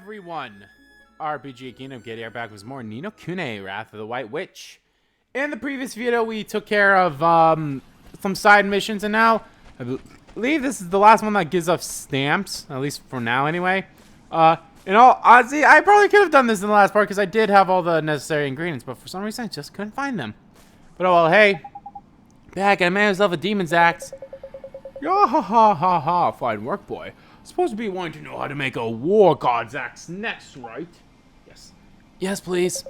everyone! RPG Kingdom Kid here, back with more Nino Kuni, Wrath of the White Witch. In the previous video, we took care of some side missions, and now I believe this is the last one that gives us stamps, at least for now anyway. In all honesty, I probably could have done this in the last part because I did have all the necessary ingredients, but for some reason I just couldn't find them. But oh well, hey, back, I made myself a demon's axe. Yeah, ha ha ha ha, fine work, boy. Supposed to be wanting to know how to make a war god's axe next, right? Yes. Yes, please.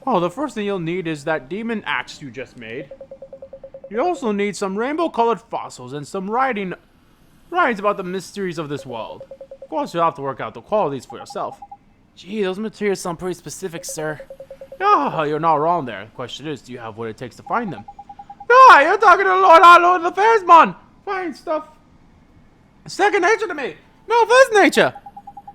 Oh, the first thing you'll need is that demon axe you just made. You also need some rainbow-colored fossils and some writings about the mysteries of this world. Of course, you'll have to work out the qualities for yourself. Gee, those materials sound pretty specific, sir. Yeah, you're not wrong there. The question is, do you have what it takes to find them? Yeah, you're talking to Lord of the Fairsman. Fine stuff. Second nature to me. No, first nature.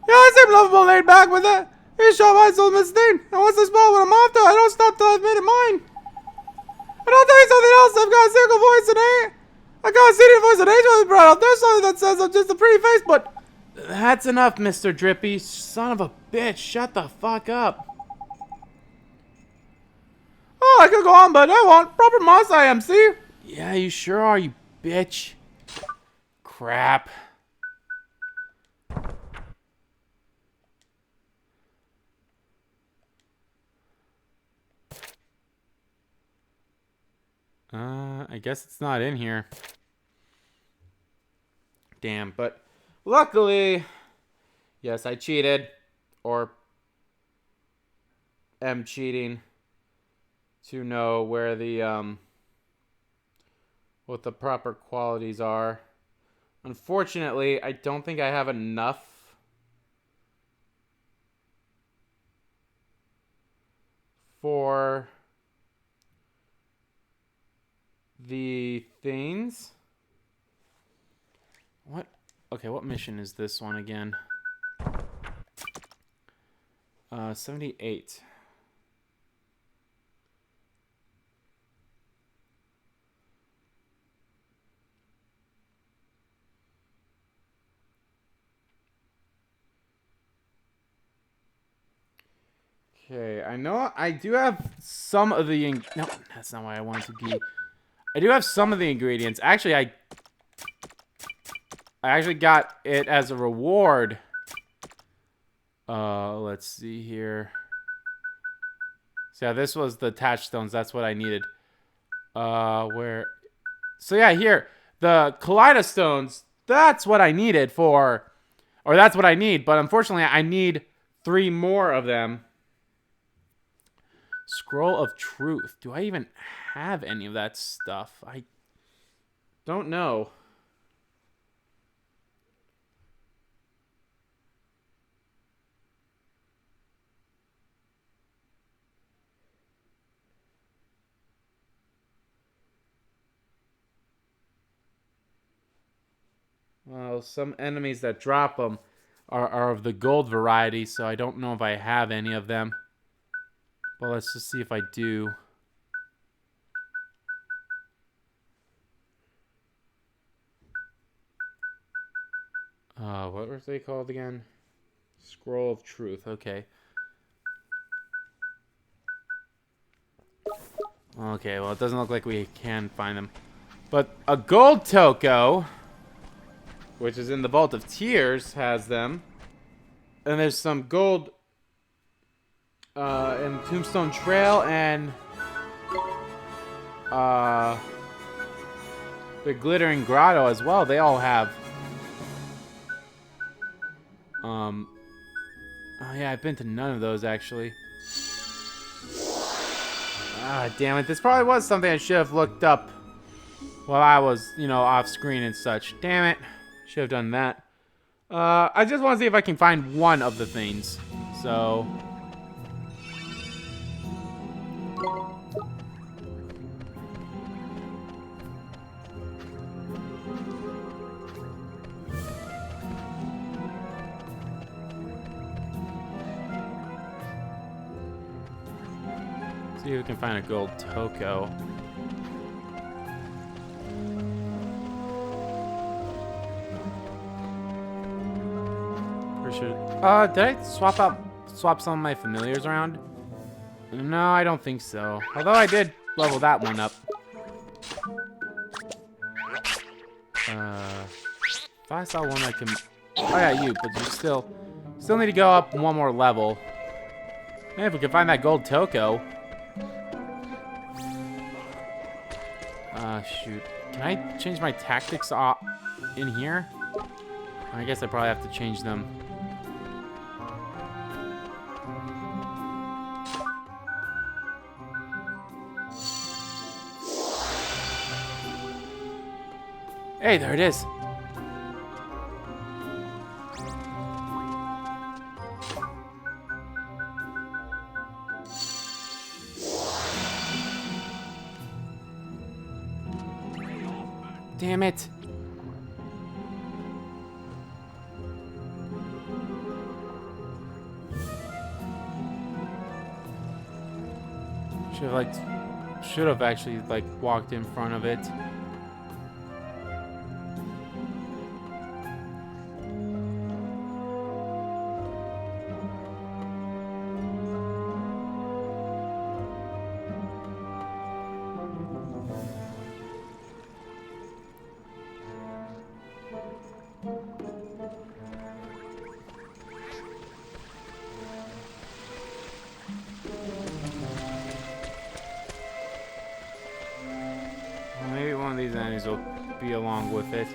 Yeah, I seem lovable and laid back with it. He's sure my soul misdeed. And once I spell what I'm after, I don't stop till I've made it mine. And I'll tell you something else. I've got a single voice today. I got a CD voice and angel is brought up. There's something that says I'm just a pretty face, but that's enough, Mr. Drippy. Son of a bitch. Shut the fuck up. Oh, I could go on, but I won't. Proper moss I am, see? Yeah, you sure are, you bitch. Crap. I guess it's not in here. Damn, but luckily, yes, I cheated, or am cheating to know where the, what the proper qualities are. Unfortunately, I don't think I have enough for the things. What? Okay, what mission is this one again? 78. Okay, I know I do have some of the no, that's not why I want it to be. I do have some of the ingredients. Actually, I actually got it as a reward. Let's see here. So yeah, this was the attached stones. That's what I needed. Where? So yeah, here. The Kaleido stones. That's what I needed for, or that's what I need. But unfortunately, I need 3 more of them. Scroll of Truth. Do I even have any of that stuff? I don't know. Well, some enemies that drop them are of the gold variety, so I don't know if I have any of them. Well, let's just see if I do. What were they called again? Scroll of Truth. Okay. Okay, well, it doesn't look like we can find them. But a gold toko, which is in the Vault of Tears, has them. And there's some gold in Tombstone Trail and the Glittering Grotto as well. They all have. Oh yeah, I've been to none of those actually. Ah, damn it. This probably was something I should have looked up while I was, you know, off screen and such. Damn it. Should have done that. I just want to see if I can find one of the things. So see if we can find a gold toko. should. Did I swap some of my familiars around? No, I don't think so. Although I did level that one up. If I saw one I can. Oh yeah, you. But you still need to go up one more level. Hey, if we can find that gold Toko. Shoot. Can I change my tactics in here? I guess I probably have to change them. Hey, there it is. Damn it. Should have actually walked in front of it. Maybe one of these enemies will be along with it.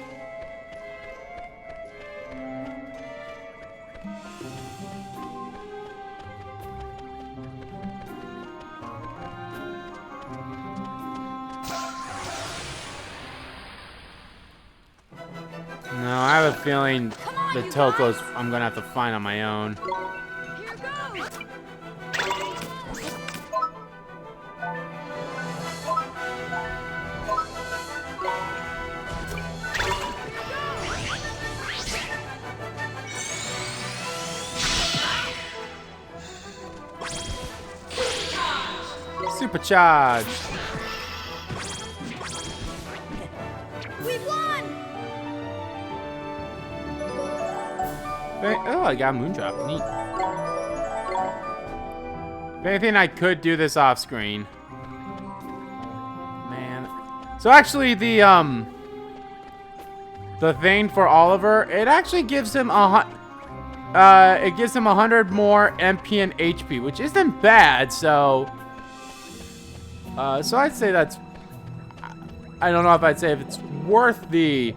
No, I have a feeling the Tokos I'm gonna have to find on my own. Supercharged. We won. Oh, I got a Moondrop. Neat. If anything, I could do this off screen. Man. So actually, the thing for Oliver, it actually gives him it gives him 100 more MP and HP, which isn't bad. So I'd say that's. I don't know if I'd say if it's worth the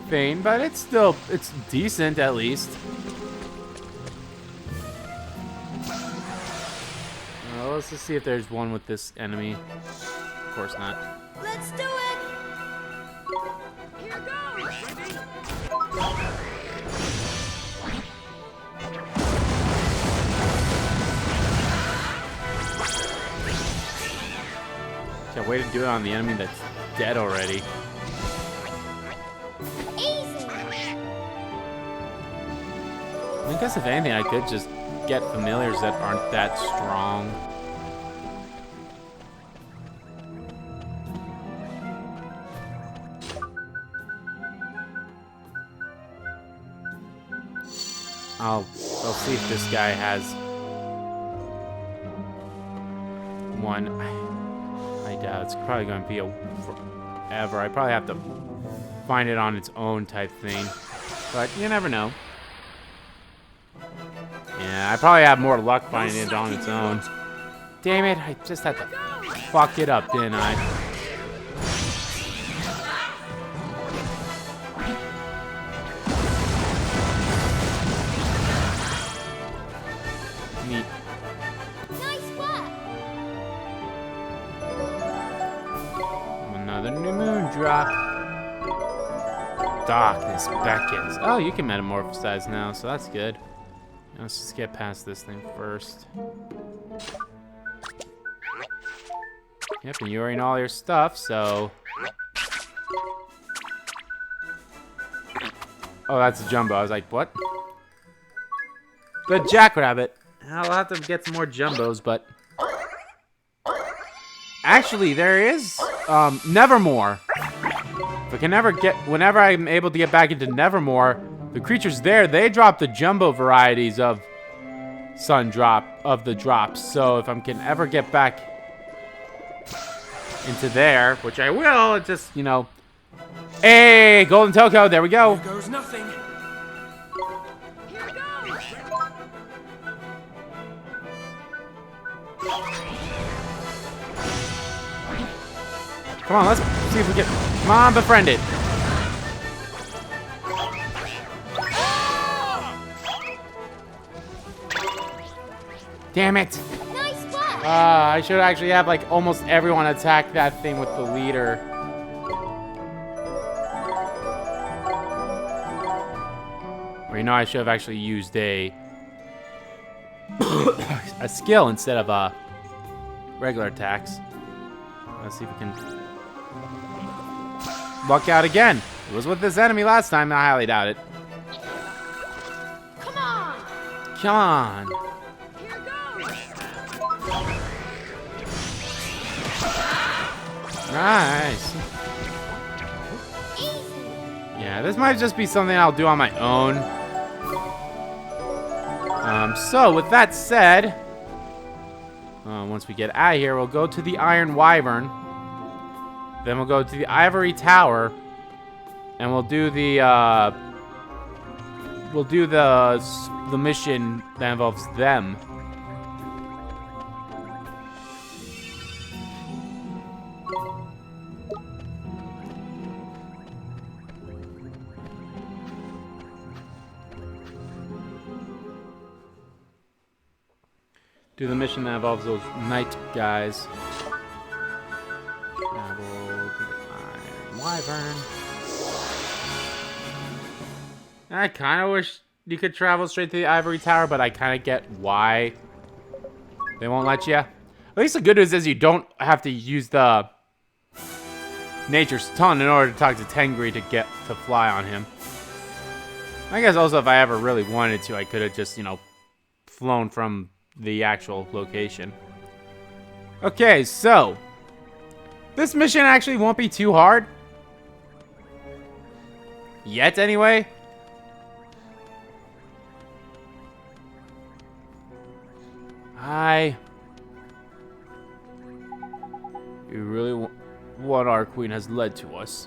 thing, but it's decent at least. Let's just see if there's one with this enemy. Of course not. Let's do it. Here goes. Can't wait to do it on the enemy that's dead already. Easy. I guess if anything, I could just get familiars that aren't that strong. I'll see if this guy has one. I doubt it's probably going to be forever. I probably have to find it on its own type thing, but you never know. Yeah, I probably have more luck finding it on its own. Damn it! I just had to fuck it up, didn't I? Neat. Nice work. Another new moon drop. Darkness beckons. Oh, you can metamorphosize now, so that's good. Let's just get past this thing first. Yep, and you already know all your stuff, so... Oh, that's a jumbo. I was like, what? The jackrabbit. I'll have to get some more jumbos, but... Actually, there is Nevermore. If I can never get... Whenever I'm able to get back into Nevermore, The creatures there, they drop the jumbo varieties of the drops. So if I can ever get back into there, which I will, it just, you know. Hey, Golden Toko, there we go. Here goes nothing. Here goes. Come on, let's see if we get. Come on, befriend it. Damn it. Nice work. I should actually have like almost everyone attack that thing with the leader. Or you know, I should have actually used a a skill instead of regular attacks. Let's see if we can luck out again. It was with this enemy last time. I highly doubt it. Come on. Come on. Here goes. Nice. Easy. Yeah, this might just be something I'll do on my own. So with that said, once we get out of here, we'll go to the Iron Wyvern. Then we'll go to the Ivory Tower, and we'll do the mission that involves them. Do the mission that involves those knight guys. Travel to the Iron Wyvern. I kind of wish you could travel straight to the Ivory Tower, but I kind of get why they won't let you. At least the good news is you don't have to use the Nature's Tongue in order to talk to Tengri to get to fly on him. I guess also if I ever really wanted to, I could have just, you know, flown from the actual location. Okay, so this mission actually won't be too hard. Yet, anyway. You really what our queen has led to us.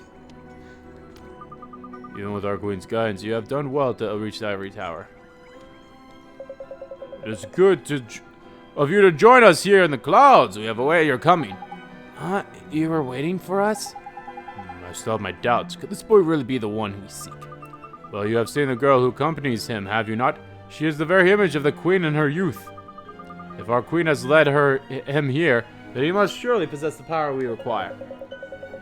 Even with our queen's guidance, you have done well to reach the Ivory Tower. It is good of you to join us here in the clouds. We have a way you're coming. You were waiting for us? I still have my doubts. Could this boy really be the one we seek? Well, you have seen the girl who accompanies him, have you not? She is the very image of the queen in her youth. If our queen has led him here, then he must surely possess the power we require.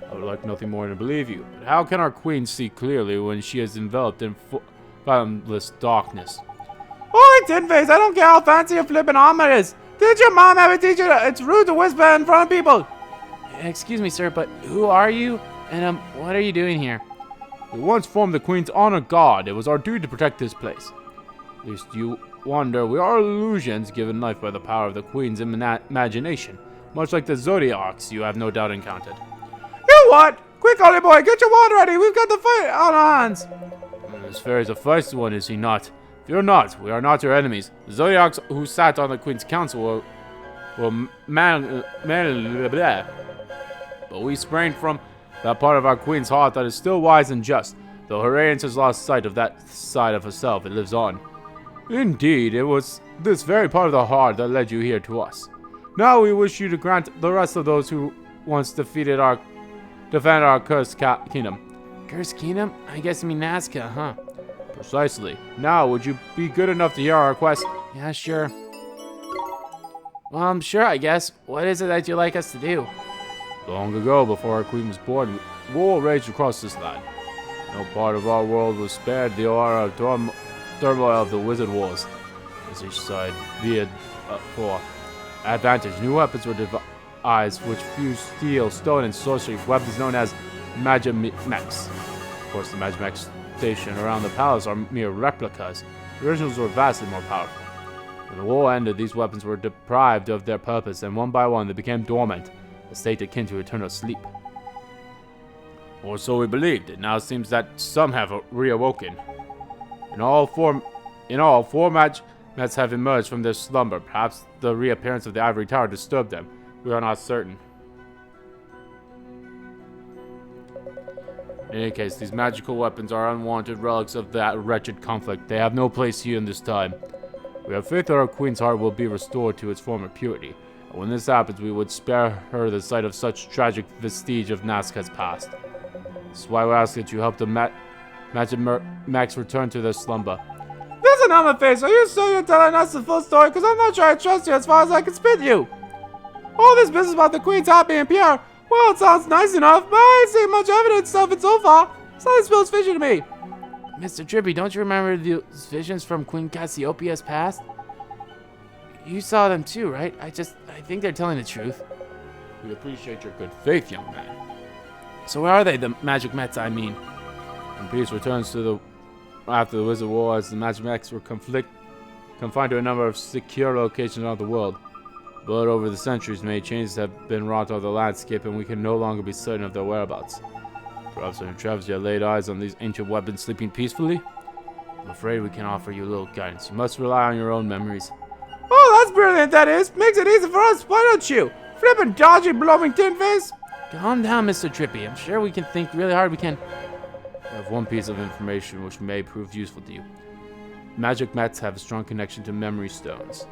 I would like nothing more than to believe you, but how can our queen see clearly when she is enveloped in fathomless darkness? Oi, Tin Face, I don't care how fancy or flippin' armor is. Did your mom ever teach you that it's rude to whisper in front of people? Excuse me, sir, but who are you? And, what are you doing here? We once formed the Queen's Honor Guard. It was our duty to protect this place. At least you wonder, we are illusions given life by the power of the Queen's imagination. Much like the Zodiacs you have no doubt encountered. You what? Quick, Ollie boy, get your wand ready. We've got the fight on our hands. This fairy's the first one, is he not? Fear not, we are not your enemies. The Zodiacs who sat on the Queen's Council were but we sprang from that part of our Queen's heart that is still wise and just. Though her radiance has lost sight of that side of herself, it lives on. Indeed, it was this very part of the heart that led you here to us. Now we wish you to grant the rest of those who once defended our cursed kingdom. Cursed kingdom? I guess you mean Nazca, huh? Precisely. Now, would you be good enough to hear our request? Yeah, sure. Well, I'm sure, I guess. What is it that you'd like us to do? Long ago, before our queen was born, war raged across this land. No part of our world was spared the aura of turmoil of the wizard wars. As each side veered for advantage, new weapons were devised which fused steel, stone, and sorcery, weapons known as Magimechs. Of course, the Magimechs stationed around the palace are mere replicas. The originals were vastly more powerful. When the war ended, these weapons were deprived of their purpose, and one by one they became dormant, a state akin to eternal sleep. Or so we believed. It now seems that some have reawoken. In all, four magic mets have emerged from their slumber. Perhaps the reappearance of the ivory tower disturbed them. We are not certain. In any case, these magical weapons are unwanted relics of that wretched conflict. They have no place here in this time. We have faith that our queen's heart will be restored to its former purity. And when this happens, we would spare her the sight of such tragic vestige of Nazca's past. This is why we ask that you help the magic mechs return to their slumber. Listen, Face, are you sure you're telling us the full story? Because I'm not sure I trust you as far as I can spit you. All this business about the queen's heart being pure, well, it sounds nice enough, but I ain't seen much evidence of it so far. Something spills fishy to me. Mr. Trippy, don't you remember those visions from Queen Cassiopeia's past? You saw them too, right? I think they're telling the truth. We appreciate your good faith, young man. So where are they, the magic mets, I mean? When peace returns to after the Wizard War, as the magic mechs were confined to a number of secure locations around the world. But over the centuries, many changes have been wrought on the landscape, and we can no longer be certain of their whereabouts. Perhaps when Travis had laid eyes on these ancient weapons sleeping peacefully? I'm afraid we can offer you little guidance. You must rely on your own memories. Oh, that's brilliant, that is. Makes it easy for us, why don't you? Flippin' dodgy, blowing tin face. Calm down, Mr. Trippy. I'm sure we can think really hard. We have one piece of information which may prove useful to you. Magic mets have a strong connection to memory stones.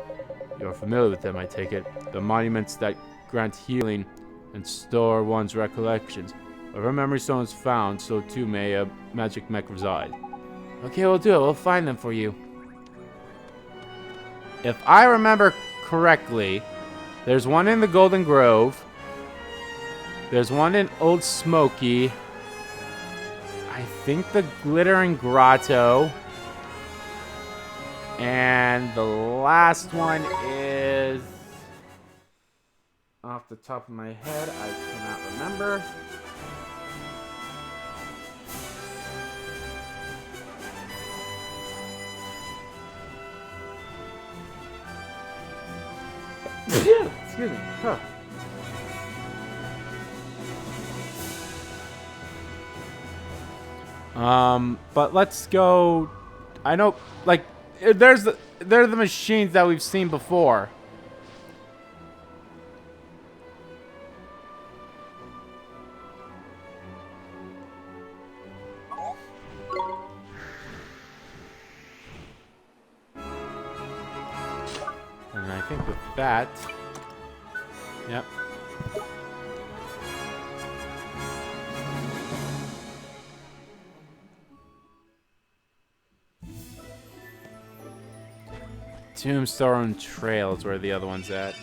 You are familiar with them, I take it. The monuments that grant healing and store one's recollections. Wherever memory stones found, so too may a magic mech reside. Okay, we'll do it. We'll find them for you. If I remember correctly, there's one in the Golden Grove. There's one in Old Smoky. I think the Glittering Grotto. And the last one is... off the top of my head, I cannot remember. Excuse me. Huh. But let's go. I know, like, they're the machines that we've seen before. And I think with that, yep. Tombstone Trail is where the other one's at.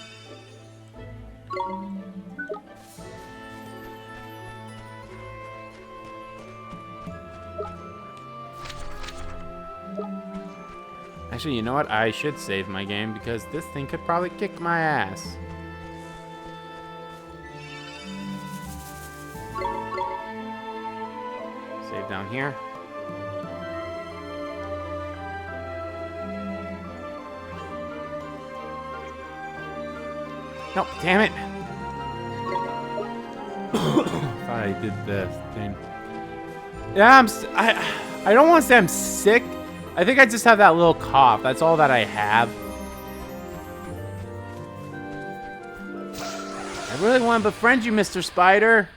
Actually, you know what? I should save my game because this thing could probably kick my ass. Save down here. Nope, damn it. Thought I did the thing. Yeah, I don't want to say I'm sick. I think I just have that little cough. That's all that I have. I really want to befriend you, Mr. Spider.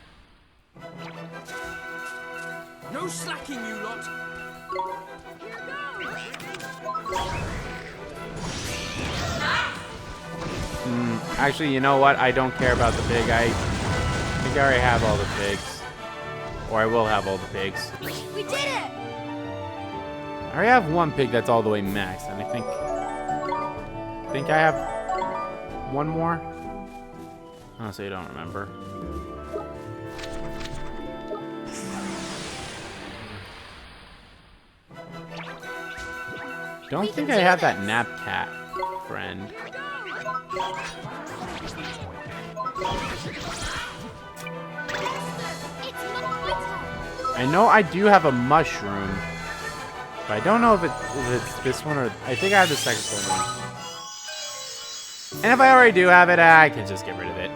No slacking, you lot. Actually, you know what? I don't care about the pig. I think I already have all the pigs. Or I will have all the pigs. We did it! I already have one pig that's all the way maxed, and I think I have one more. Honestly, I don't remember. Don't think I have that nap cat friend. I know I do have a mushroom, but I don't know if it's this one or... I think I have the second one. And if I already do have it, I can just get rid of it.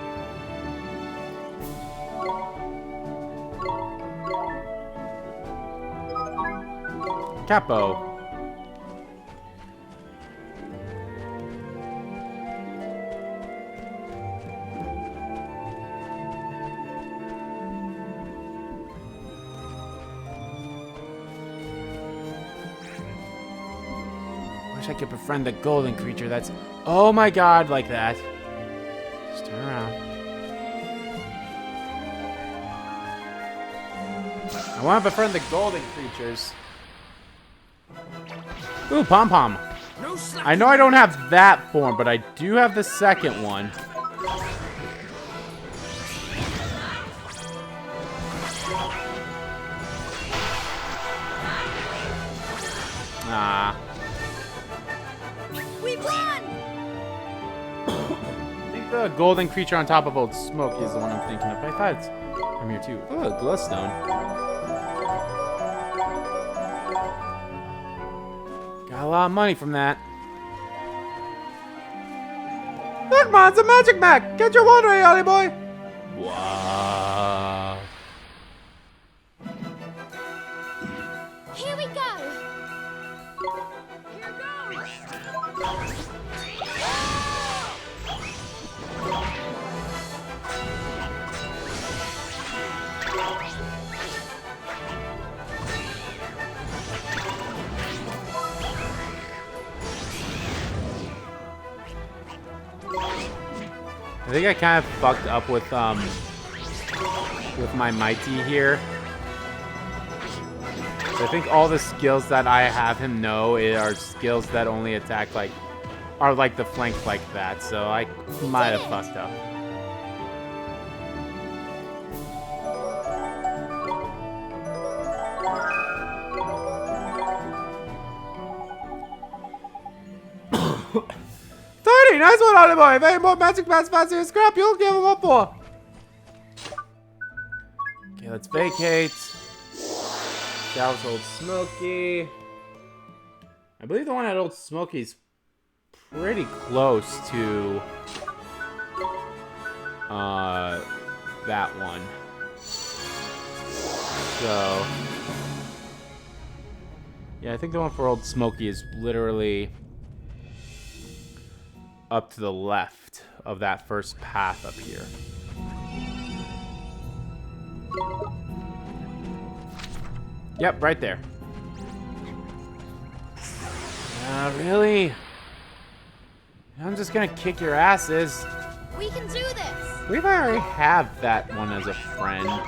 Capo. Wish I could befriend the golden creature that's... Oh my god, like that. Just turn around. I want to befriend the golden creatures. Ooh, pom-pom. No slacking. I know I don't have that form, but I do have the second one. Ah. We won! I think the golden creature on top of Old Smoky is the one I'm thinking of. I thought it's from here too. Oh, a glowstone. Got a lot of money from that. Look, man, it's a magic bag. Get your water, Ollie boy. Wow. Here we go! Here goes! I think I kind of fucked up with my mighty here. I think all the skills that I have him know are skills that only attack are like the flank like that. So I might have fucked up. Nice one, Ollie boy. If any more magic bats fancy a scrap, you'll give them up for. Okay, let's vacate. That was Old Smoky. I believe the one at Old Smoky's pretty close to that one. So yeah, I think the one for Old Smoky is literally up to the left of that first path up here. Yep, right there. Really? I'm just gonna kick your asses. We can do this! We already have that one as a friend. I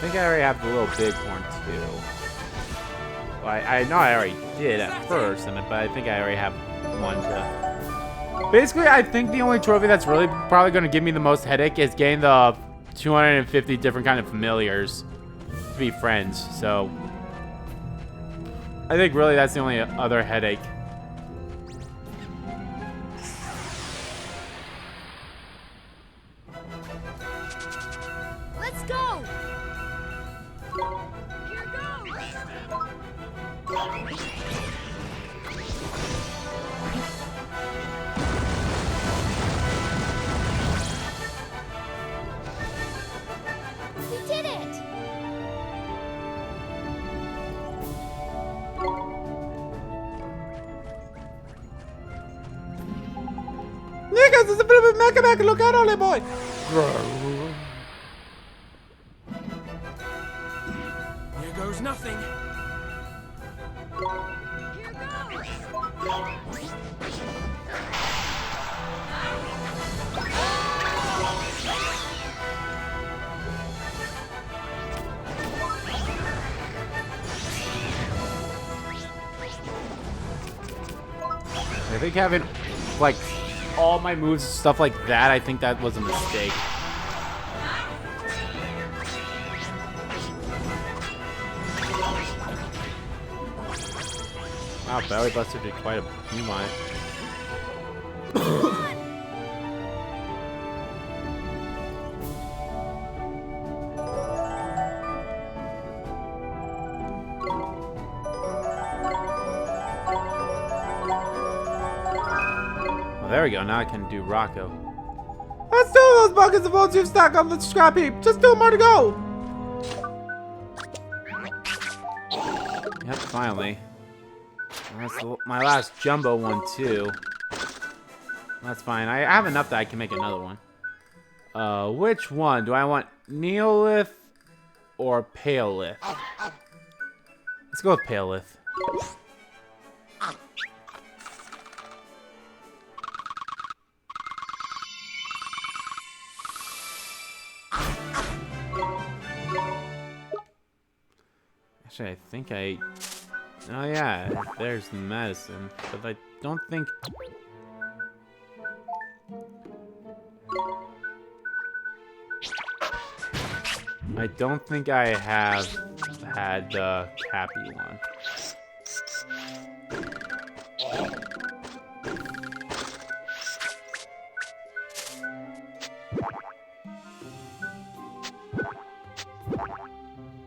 think I already have the little bighorn too. Well, I know I already did at first, but I think I already have one to... Basically, I think the only trophy that's really probably going to give me the most headache is getting the 250 different kind of familiars to be friends. So, I think really that's the only other headache. Let's go! Here goes! We did it! Niggas, it's a bit of a mecha. Look out, Ollie boy! Here goes nothing. Here goes! I think having, like, all my moves and stuff like that, I think that was a mistake. Wow, Belly Buster did quite a beam on it. Well, there we go. Now I can do Rocco. Let's do those buckets of old you've stacked on the scrap heap. Just 2 more to go. Yep, finally. That's my last jumbo one too. That's fine. I have enough that I can make another one. Which one? Do I want Neolith or Paleth? Let's go with Paleth. Actually, I think I... Oh yeah, there's the medicine. But I don't think... I don't think I have had the Cappy one.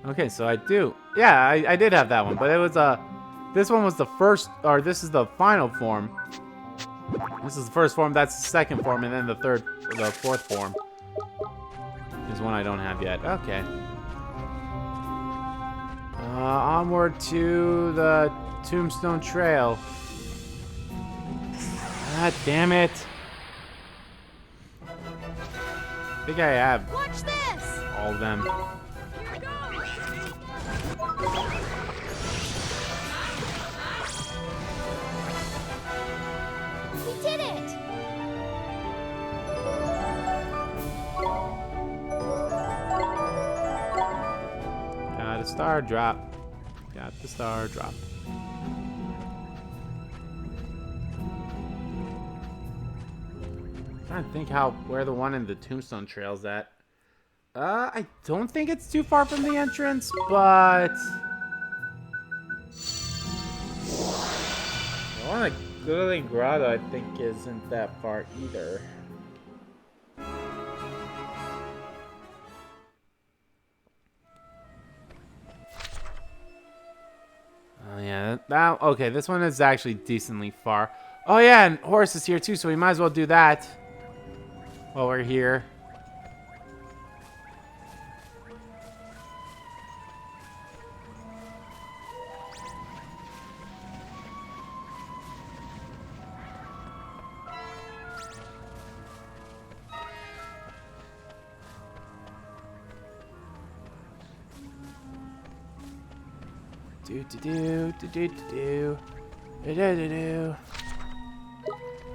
Okay, so I do. Yeah, I did have that one, but it was this one was the first, or this is the final form. This is the first form, that's the second form, and then the fourth form is one I don't have yet. Okay. Onward to the Tombstone Trail. God damn it. I think I have Watch this. all of them. Here goes. We did it. Got a star drop. Got the star drop. Trying to think where the one in the Tombstone Trail's at. I don't think it's too far from the entrance, but the one at Glittering Grotto I think isn't that far either. Oh yeah, okay, this one is actually decently far. Oh yeah, and Horus is here too, so we might as well do that while we're here.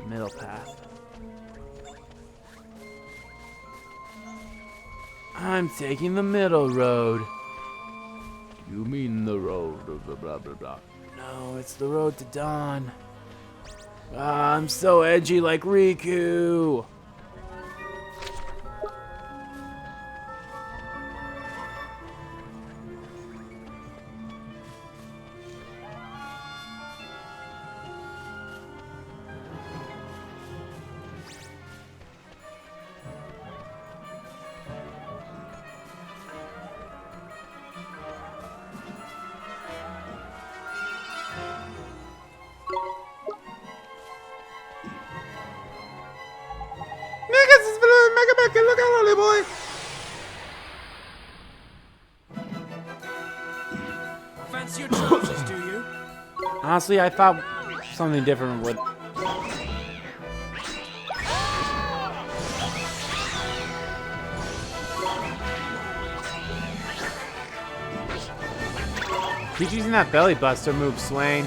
Middle path. I'm taking the middle road. You mean the road of the blah blah blah. No, it's the road to dawn. I'm so edgy like Riku. Look out, early boy! Fancy your trousers, do you? Honestly, I thought something different would. Keep using that belly buster move, Swain.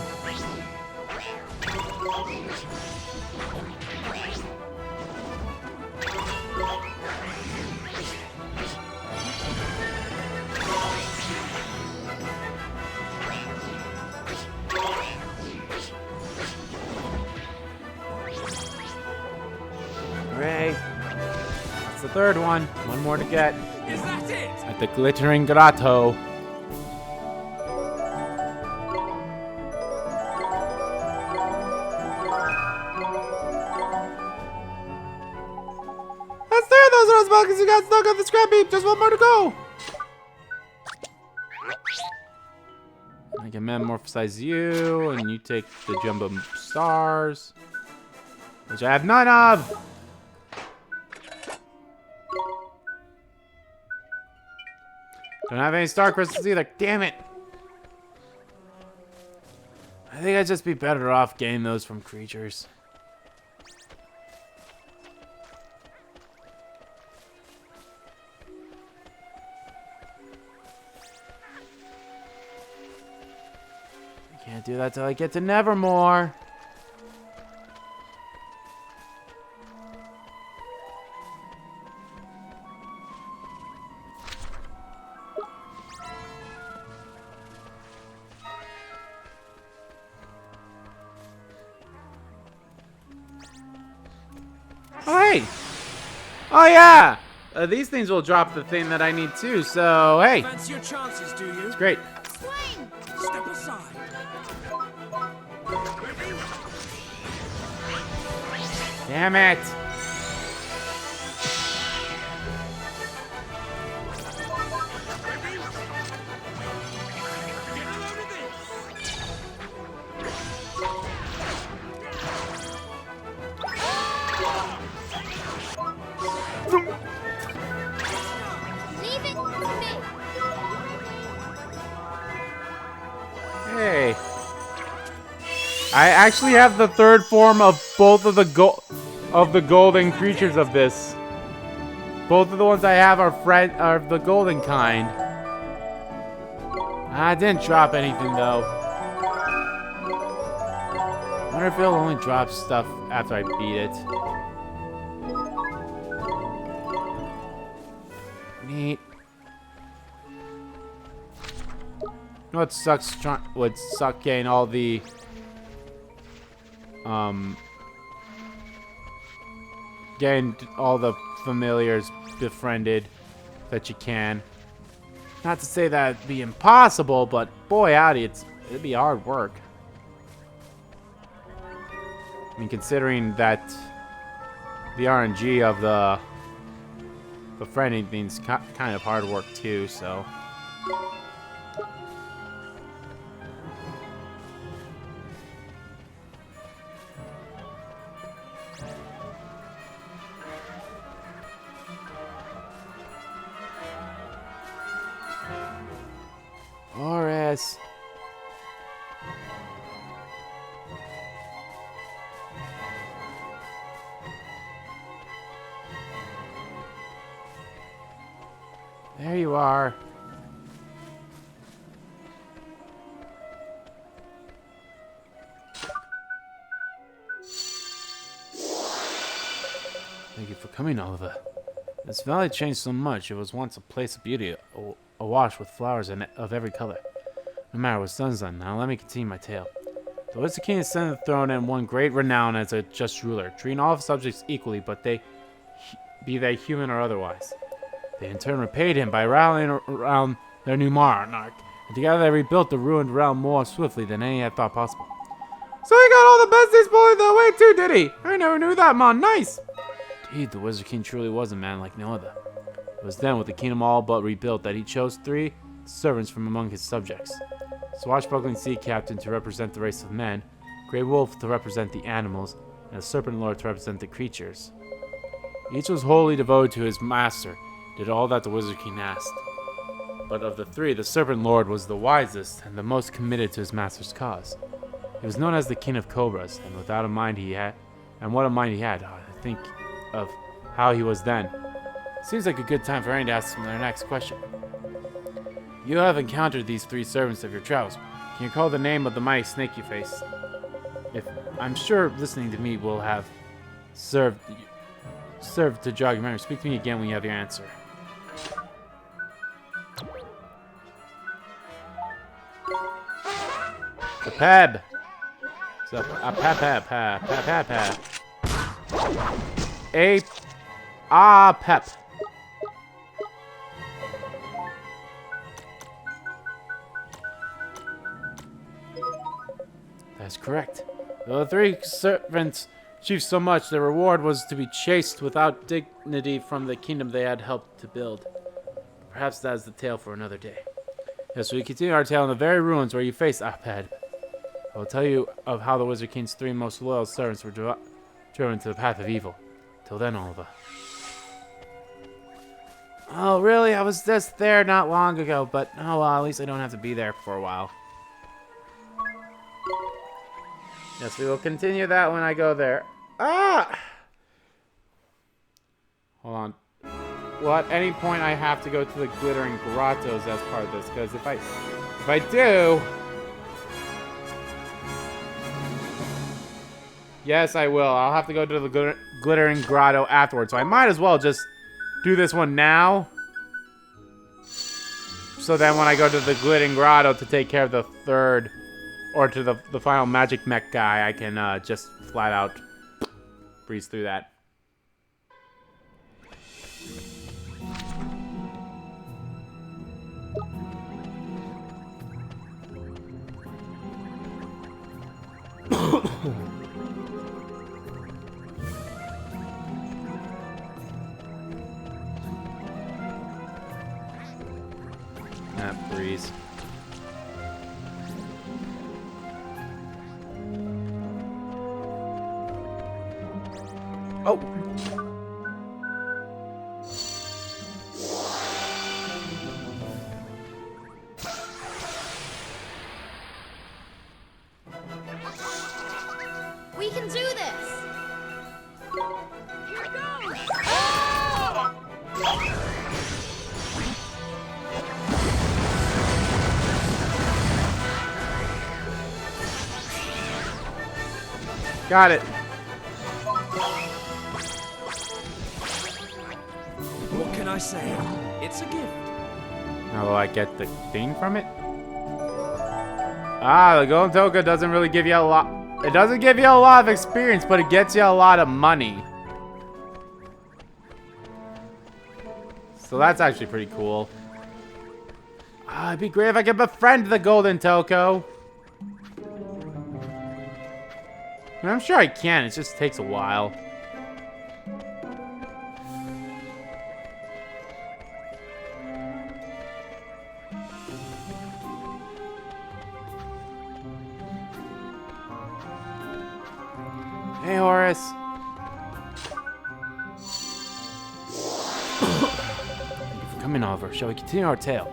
Hooray. That's the third one. One more to get. Is that it? At the Glittering Grotto. That's there, those rose buckets you got stuck on the scrap heap. Just one more to go. I can metamorphosize you, and you take the jumbo stars, which I have none of. Don't have any star crystals either. Damn it. I think I'd just be better off getting those from creatures. Can't do that till I get to Nevermore. Oh, hey! Oh, yeah! These things will drop the thing that I need too, so hey! Fancy your chances, do you? It's great. Swing! Step aside. Damn it! Leave it to me. Hey. I actually have the third form of both of the golden creatures of this. Both of the ones I have are the golden kind. I didn't drop anything though. I wonder if it'll only drop stuff after I beat it. Neat. You know what sucks? Would suck getting all the getting all the familiars befriended that you can. Not to say that it'd be impossible, but boy howdy, it'd be hard work. I mean, considering that the RNG of the befriending thing's kind of hard work too, so. Horus. There you are. Thank you for coming, Oliver. This valley changed so much. It was once a place of beauty, awash with flowers of every color. No matter what sun's on, now let me continue my tale. The Wizard King ascended the throne and won great renown as a just ruler, treating all subjects equally, but be they human or otherwise. They in turn repaid him by rallying around their new monarch, and together they rebuilt the ruined realm more swiftly than any had thought possible. So he got all the besties pulling their way too, did he? I never knew that, man. Nice! Indeed, the Wizard King truly was a man like no other. It was then, with the kingdom all but rebuilt, that he chose 3 servants from among his subjects. Swashbuckling Sea Captain to represent the race of men, Grey Wolf to represent the animals, and the Serpent Lord to represent the creatures. Each was wholly devoted to his master, did all that the Wizard King asked. But of the 3, the Serpent Lord was the wisest and the most committed to his master's cause. He was known as the King of Cobras, and without a mind he had, and what a mind he had, I think of how he was then. Seems like a good time for anyone to ask him their next question. You have encountered these 3 servants of your travels. Can you recall the name of the mighty snake you faced? If I'm sure listening to me will have served to jog your memory. Speak to me again when you have your answer. The Peb. So Pep. That's correct. Though the 3 servants achieved so much, their reward was to be chased without dignity from the kingdom they had helped to build. Perhaps that is the tale for another day. Yes, we continue our tale in the very ruins where you face Ahped. I will tell you of how the Wizard King's 3 most loyal servants were driven to the path of evil. Till then, Oliver. Oh, really? I was just there not long ago, but oh well, at least I don't have to be there for a while. Yes, we will continue that when I go there. Ah! Hold on. Well, at any point I have to go to the Glittering Grottos as part of this, because if I do, Yes, I will. I'll have to go to the glittering grotto afterwards, so I might as well just do this one now. So then when I go to the glittering grotto to take care of the third, or to the final magic mech guy, I can just flat out breeze through that. That breeze. Oh. We can do this. Here goes! Got it. What can I say? It's a gift. How do I get the thing from it? Ah, the golden token doesn't really give you a lot. It doesn't give you a lot of experience, but it gets you a lot of money. So that's actually pretty cool. Ah, it'd be great if I could befriend the golden Toko. And I'm sure I can, it just takes a while. Hey, Horus. Thank you for coming over. Shall we continue our tale?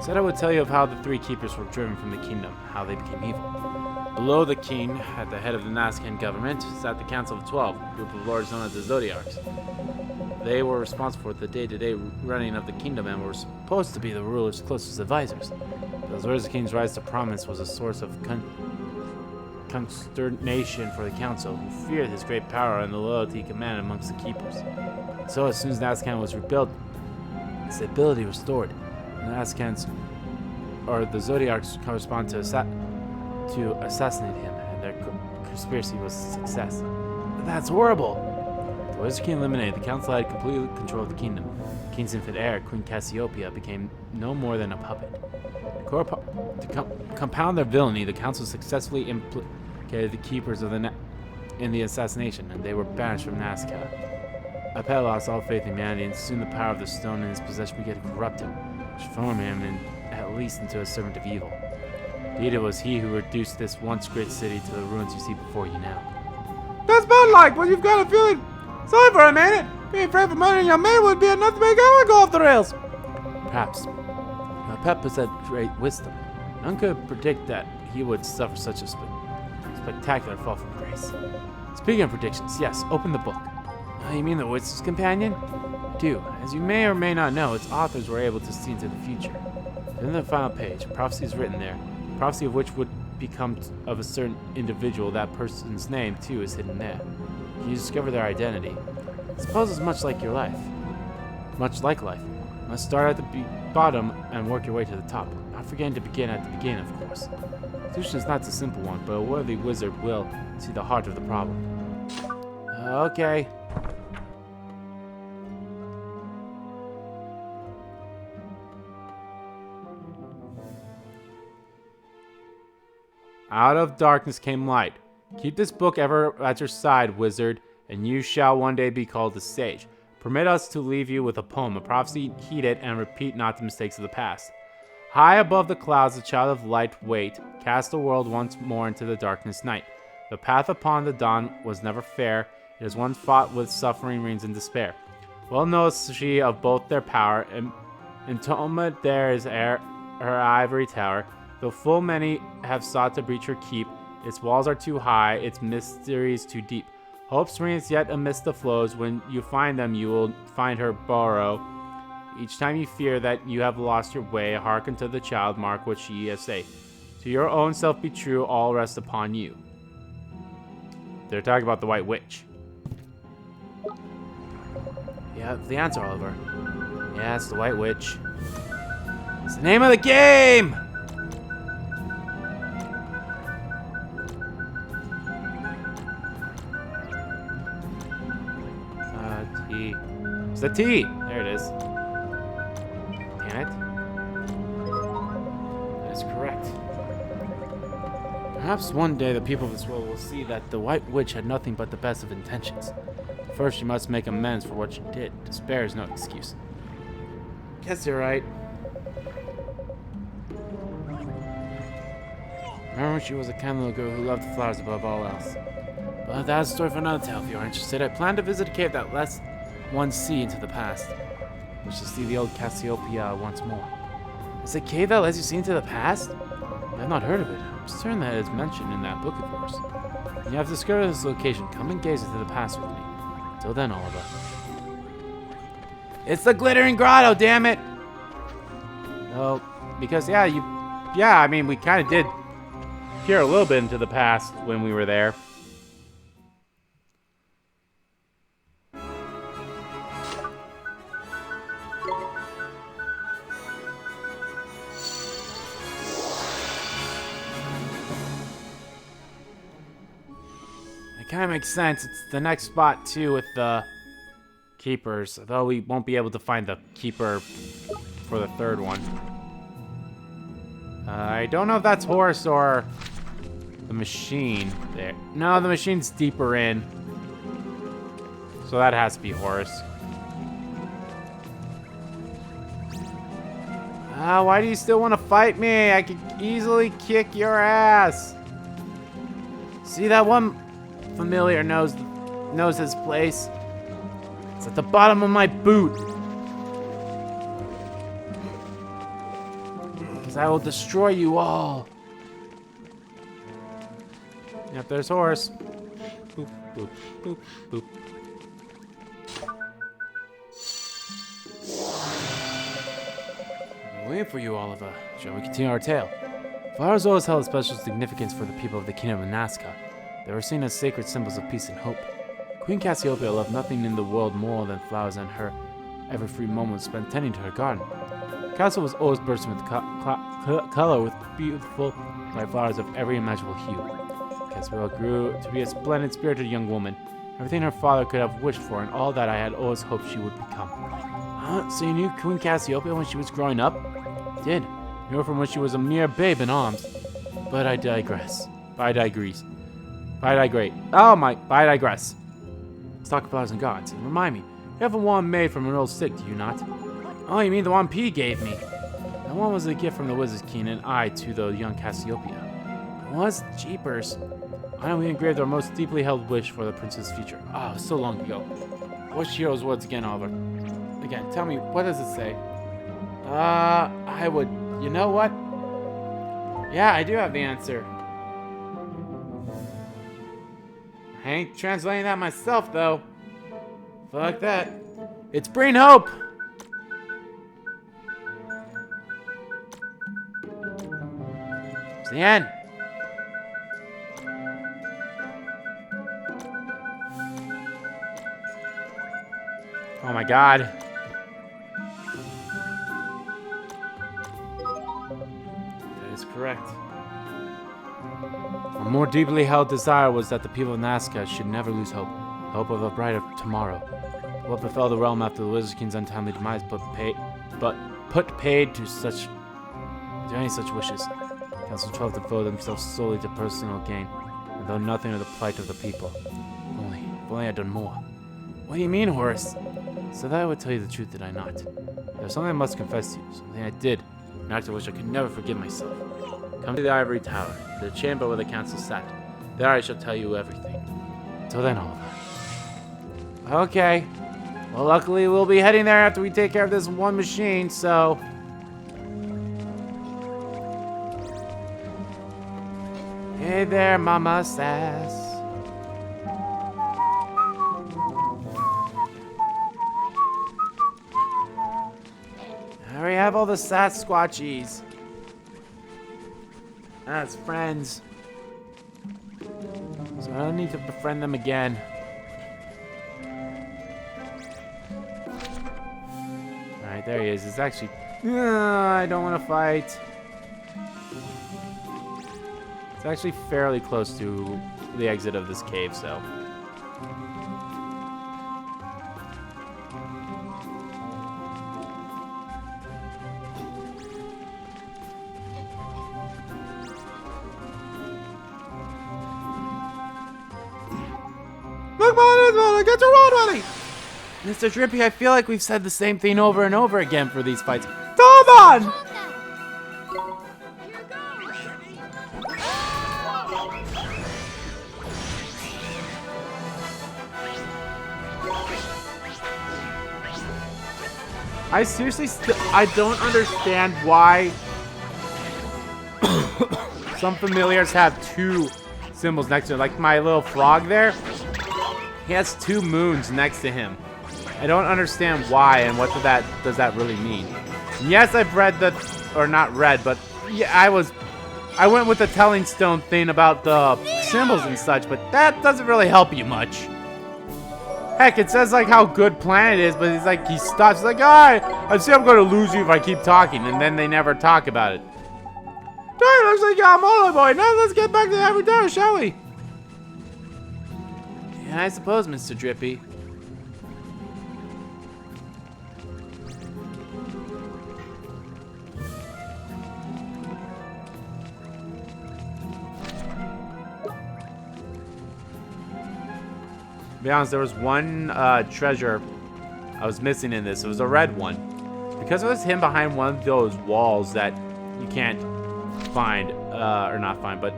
Said I would tell you of how the three keepers were driven from the kingdom, how they became evil. Below the king, at the head of the Nazcan government, sat the Council of 12, a group of lords known as the Zodiacs. They were responsible for the day-to-day running of the kingdom and were supposed to be the ruler's closest advisors. But as the king's rise to prominence was a source of consternation for the council, who feared his great power and the loyalty he commanded amongst the keepers. So as soon as Nazcan was rebuilt, stability restored, and the Nazcans, or the Zodiacs, correspond to assassinate him, and their conspiracy was a success. But that's horrible! The Wizard King eliminated, the council had complete control of the kingdom. The king's infant heir, Queen Cassiopeia, became no more than a puppet. To compound their villainy, the council successfully implicated the keepers of in the assassination, and they were banished from Nazca. Apel lost all faith in humanity, and soon the power of the stone in his possession began to corrupt him, transforming him at least into a servant of evil. Indeed, it was he who reduced this once great city to the ruins you see before you now. That's bad like, but you've got a feeling sorry for a minute. Being afraid for murdering your man would be enough to make everyone go off the rails. Perhaps. Apep possessed great wisdom. None could predict that he would suffer such a spectacular fall from grace. Speaking of predictions, yes, open the book. You mean the Wizard's Companion? I do. As you may or may not know, its authors were able to see into the future. In the final page, prophecy is written there. Prophecy of which would become of a certain individual. That person's name, too, is hidden there. You discover their identity. I suppose it's much like your life. Much like life. You must start at the bottom and work your way to the top. Not forgetting to begin at the beginning, of course. The solution is not a simple one, but a worthy wizard will see the heart of the problem. Okay. Out of darkness came light. Keep this book ever at your side, wizard, and you shall one day be called a sage. Permit us to leave you with a poem, a prophecy, heed it, and repeat not the mistakes of the past. High above the clouds, the child of light, wait, cast the world once more into the darkness night. The path upon the dawn was never fair, it is one fought with suffering, rains, and despair. Well knows she of both their power, entombed there is her ivory tower. Though full many have sought to breach her keep, its walls are too high, its mysteries too deep. Hope springs yet amidst the flows, when you find them you will find her borrow. Each time you fear that you have lost your way, hearken to the child, mark what she has say. To your own self be true, all rest upon you. They're talking about the White Witch. Yeah, the answer, Oliver. Yeah, it's the White Witch. It's the name of the game! T. It's the T! There it is. Damn it. That is correct. Perhaps one day the people of this world will see that the White Witch had nothing but the best of intentions. First, she must make amends for what she did. Despair is no excuse. Guess you're right. Remember when she was a kind little girl who loved the flowers above all else. But that's a story for another tale if you're interested. I plan to visit a cave that lets one see into the past. We should see the old Cassiopeia once more. It's a cave that lets you see into the past? I've not heard of it. I'm certain that it's mentioned in that book of yours. When you have discovered this location, come and gaze into the past with me. Till then, Oliver. It's the Glittering Grotto, damn it! Oh, because I mean, we kind of did peer a little bit into the past when we were there. It kind of makes sense. It's the next spot too with the keepers, though we won't be able to find the keeper for the third one. I don't know if that's Horus or the machine there. No, the machine's deeper in. So that has to be Horus. Why do you still want to fight me? I could easily kick your ass. See that one familiar knows his place? It's at the bottom of my boot. Because I will destroy you all. Yep, there's Horus. Boop, boop, boop, boop. I'm waiting for you, Oliver. Shall we continue our tale? Flowers always held a special significance for the people of the kingdom of Nazca. They were seen as sacred symbols of peace and hope. Queen Cassiopeia loved nothing in the world more than flowers, and her every free moment was spent tending to her garden. The castle was always bursting with color with beautiful bright flowers of every imaginable hue. Cassiopeia grew to be a splendid, spirited young woman, everything her father could have wished for, and all that I had always hoped she would become. So you knew Queen Cassiopeia when she was growing up? I did. Knew her from when she was a mere babe in arms. But I digress. I digress. Let's talk flowers and gods. And remind me, you have a wand made from an old stick, do you not? Oh, you mean the wand P gave me? That one was a gift from the Wizard's King and I to the young Cassiopeia. It was jeepers. I know we engraved our most deeply held wish for the prince's future. Oh, so long ago. What's Shiro's words again, Oliver? Again, tell me, what does it say? I would... You know what? Yeah, I do have the answer. I ain't translating that myself, though. Fuck that. It's bring hope! It's the end. Oh my god. That is correct. A more deeply held desire was that the people of Nazca should never lose hope. Hope of a brighter tomorrow. What befell the realm after the Wizard King's untimely demise put paid to any such wishes. Council 12 devoted themselves solely to personal gain, and though nothing of the plight of the people. If only I'd done more. What do you mean, Horus? So that I would tell you the truth, did I not? There's something I must confess to you, something I did, an act of which I could never forgive myself. Come to the ivory tower, to the chamber where the council sat. There I shall tell you everything. Until then, Oliver. Okay. Well, luckily we'll be heading there after we take care of this one machine, so... Hey there, Mama Sass. There we have all the Sasquatchies. As friends. So I need to befriend them again. Alright, there he is. It's actually... I don't want to fight. It's actually fairly close to the exit of this cave, so... Look, man, get your road ready. Mr. Drippy, I feel like we've said the same thing over and over again for these fights. Come on. Calm down. I seriously I don't understand why some familiars have two symbols next to it. Like my little frog there, he has two moons next to him. I don't understand why and what does that really mean. And yes, I've read the, or not read, but yeah, I went with the telling stone thing about the symbols and such, but that doesn't really help you much. Heck, it says like how good Planet is, but he's like, he stops, he's like, alright, I see I'm gonna lose you if I keep talking, and then they never talk about it. Hey, looks like I'm all aboard. Now let's get back to the Ivory Tower, shall we? Yeah, I suppose, Mr. Drippy. To be honest, there was one treasure I was missing in this. It was a red one. Because it was hidden behind one of those walls that you can't find, or not find, but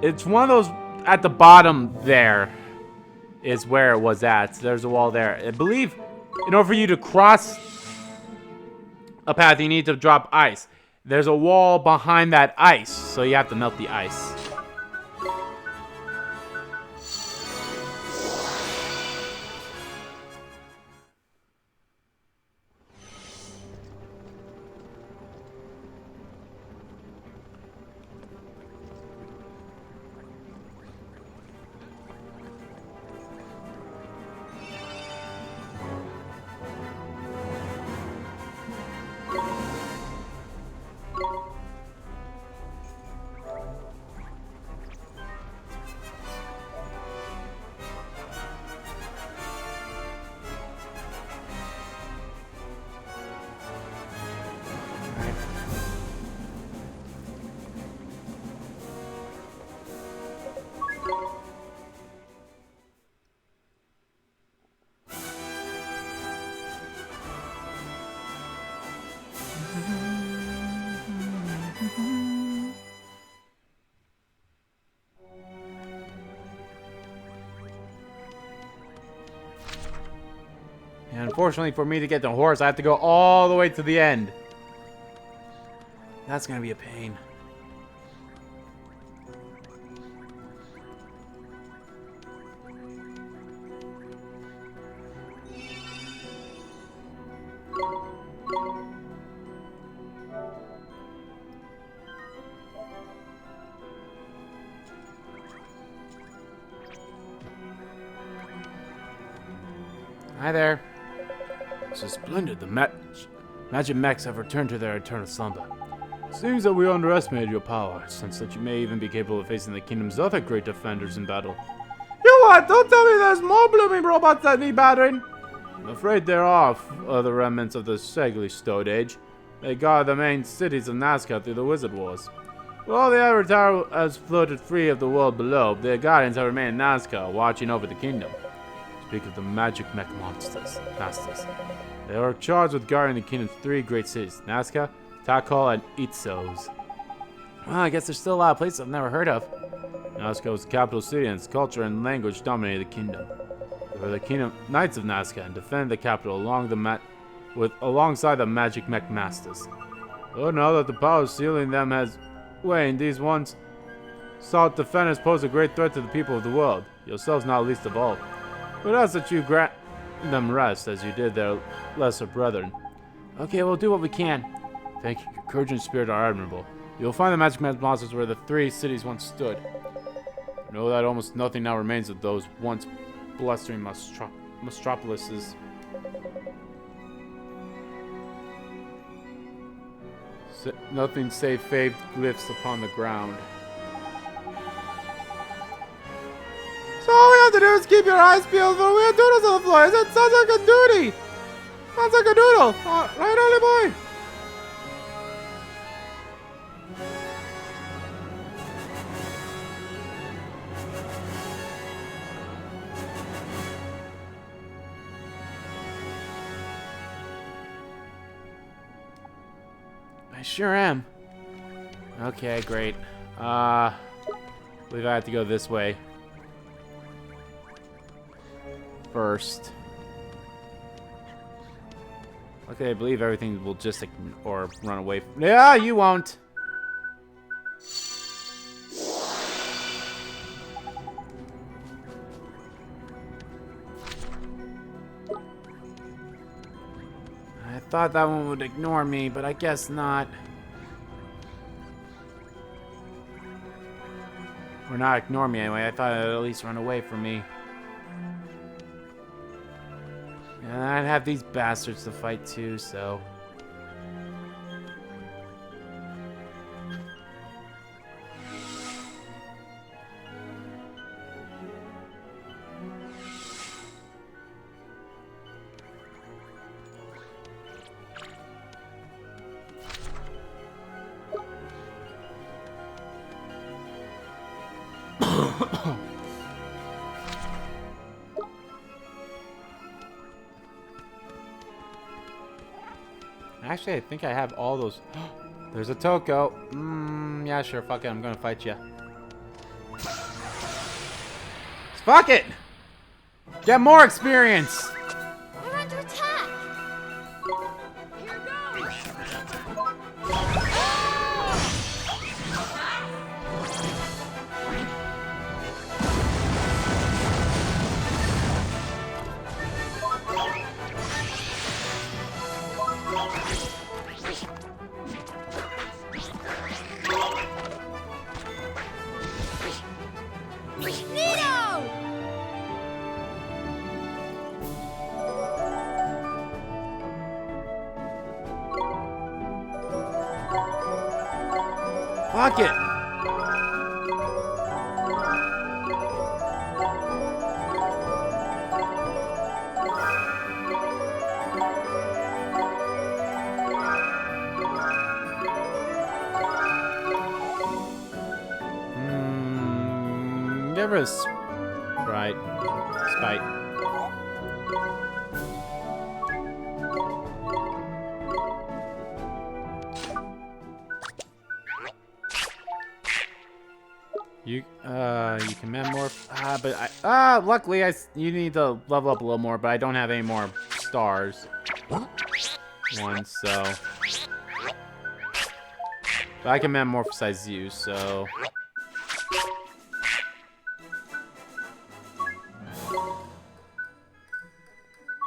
it's one of those at the bottom there is where it was at. So there's a wall there. I believe in order for you to cross a path, you need to drop ice. There's a wall behind that ice, so you have to melt the ice. And unfortunately for me to get to Horus, I have to go all the way to the end. That's gonna be a pain. Hi there. It's splendid. The magic mechs have returned to their eternal slumber. Seems that we underestimated your power, since that you may even be capable of facing the kingdom's other great defenders in battle. You what? Don't tell me there's more blooming robots that need battering. I'm afraid there are other remnants of the Segly Stone Age. They guard the main cities of Nazca through the Wizard Wars. While the Ivory Tower has floated free of the world below, their guardians have remained in Nazca, watching over the kingdom. Speak of the magic mech masters. They are charged with guarding the kingdom's three great cities, Nazca, Takal, and Itzos. Well, I guess there's still a lot of places I've never heard of. Nazca was the capital city, and its culture and language dominated the kingdom. They were the kingdom knights of Nazca and defended the capital alongside the magic mech masters. Though now that the power sealing them has waned, these once sought defenders pose a great threat to the people of the world, yourselves not least of all. But ask that you grant them rest, as you did their lesser brethren. Okay, we'll do what we can. Thank you. Your courage and spirit are admirable. You'll find the magic mech monsters where the three cities once stood. Know that almost nothing now remains of those once blustering metropolises. Nothing save faith glyphs upon the ground. So all we have to do is keep your eyes peeled for weird doodles on the floor. That sounds like a duty. Sounds like a doodle. Right, Ollie boy? I sure am. Okay, great. I believe I have to go this way first. Okay, I believe everything will just or run away. Yeah, you won't. I thought that one would ignore me, but I guess not. Or not ignore me anyway. I thought it would at least run away from me. And I'd have these bastards to fight too, so... Actually, I think I have all those. There's a Toko. Yeah, sure. Fuck it. I'm gonna fight you. Fuck it! Get more experience! We're under attack! Here goes! Nito! Fuck it! Give us right spite. You can metamorph. But luckily you need to level up a little more, but I don't have any more stars. One, so. But I can metamorphosize you, so.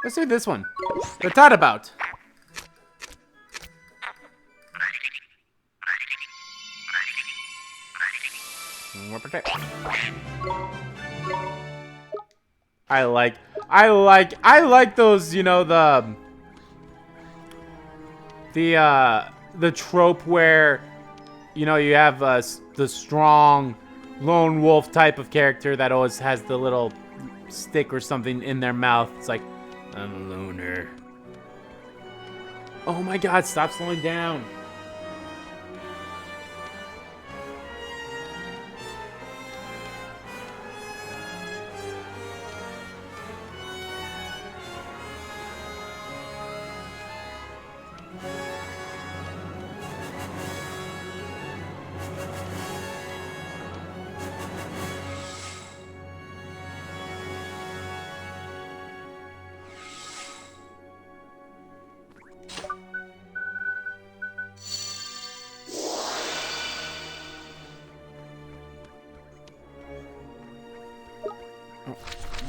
Let's do this one. The thought about. I like those, you know, the trope where, you know, you have the strong lone wolf type of character that always has the little stick or something in their mouth. It's like, I'm a loner. Oh my god, stop slowing down.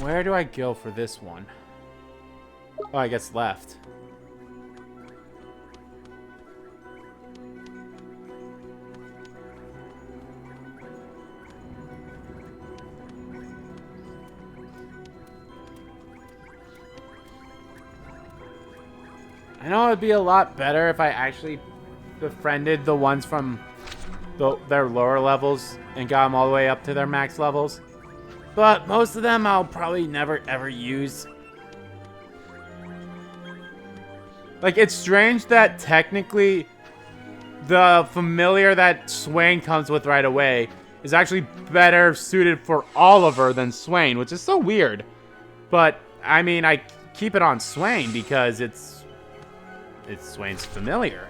Where do I go for this one? Oh, I guess left. I know it'd be a lot better if I actually befriended the ones from their lower levels and got them all the way up to their max levels. But most of them I'll probably never ever use. Like, it's strange that technically the familiar that Swain comes with right away is actually better suited for Oliver than Swain, which is so weird. But, I mean, I keep it on Swain because it's Swain's familiar.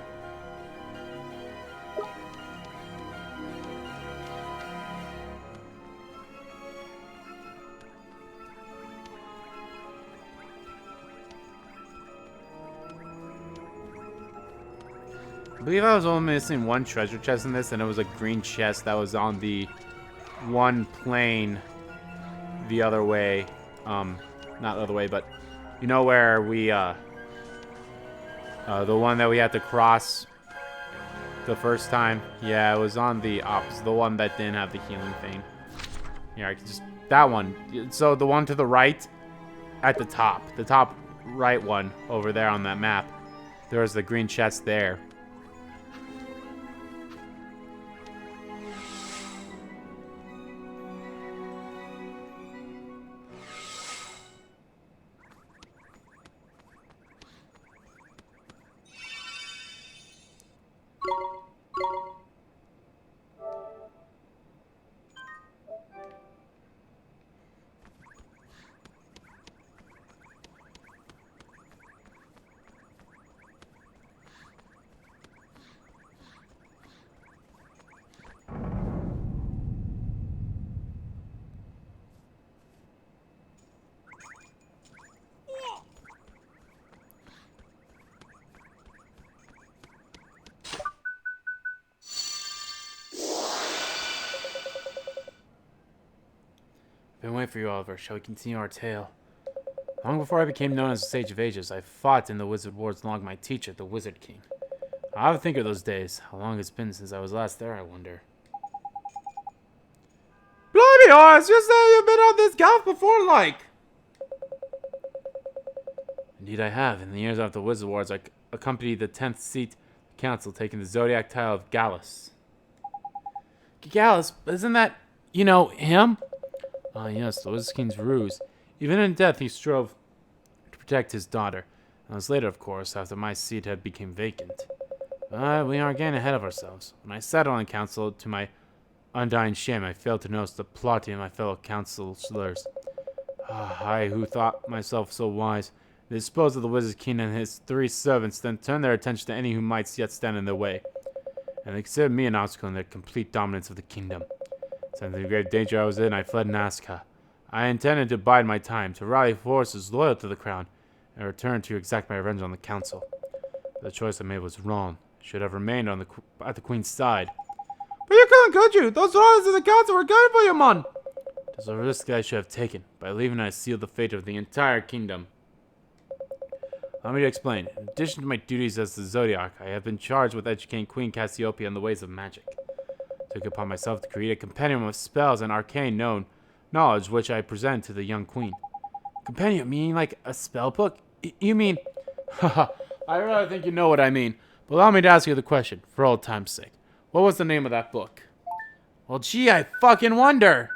I believe I was only missing one treasure chest in this, and it was a green chest that was on the one plane the other way. Not the other way, but you know where we, the one that we had to cross the first time? Yeah, it was on the opposite, the one that didn't have the healing thing. Yeah, I can just, that one. So the one to the right at the top right one over there on that map, there was the green chest there. Been waiting for you, Oliver. Shall we continue our tale? Long before I became known as the Sage of Ages, I fought in the Wizard Wars along with my teacher, the Wizard King. I often think of those days. How long it's been since I was last there, I wonder. Blimey, Horus! You say you've been on this golf before, like! Indeed I have. In the years after the Wizard Wars, I accompanied the 10th seat council, taking the zodiac title of Gallus. Gallus? Isn't that, you know, him? Ah, yes, the Wizard King's ruse. Even in death, he strove to protect his daughter. And it was later, of course, after my seat had become vacant. But we are getting ahead of ourselves. When I sat on the council, to my undying shame, I failed to notice the plotting of my fellow councilors. I, who thought myself so wise, they disposed of the Wizard King and his 3 servants, then turned their attention to any who might yet stand in their way. And they considered me an obstacle in their complete dominance of the kingdom. Sensing the grave danger I was in, I fled Nazca. I intended to bide my time, to rally forces loyal to the crown, and return to exact my revenge on the council. But the choice I made was wrong. I should have remained at the queen's side. But you couldn't, could you? Those riders of the council were good for you, man! It was a risk I should have taken. By leaving, I sealed the fate of the entire kingdom. Allow me to explain. In addition to my duties as the Zodiac, I have been charged with educating Queen Cassiopeia in the ways of magic. I took upon myself to create a compendium of spells and arcane knowledge which I present to the young queen. Compendium, meaning like a spell book? You mean... Haha, I really think you know what I mean. But allow me to ask you the question, for old time's sake. What was the name of that book? Well, gee, I fucking wonder.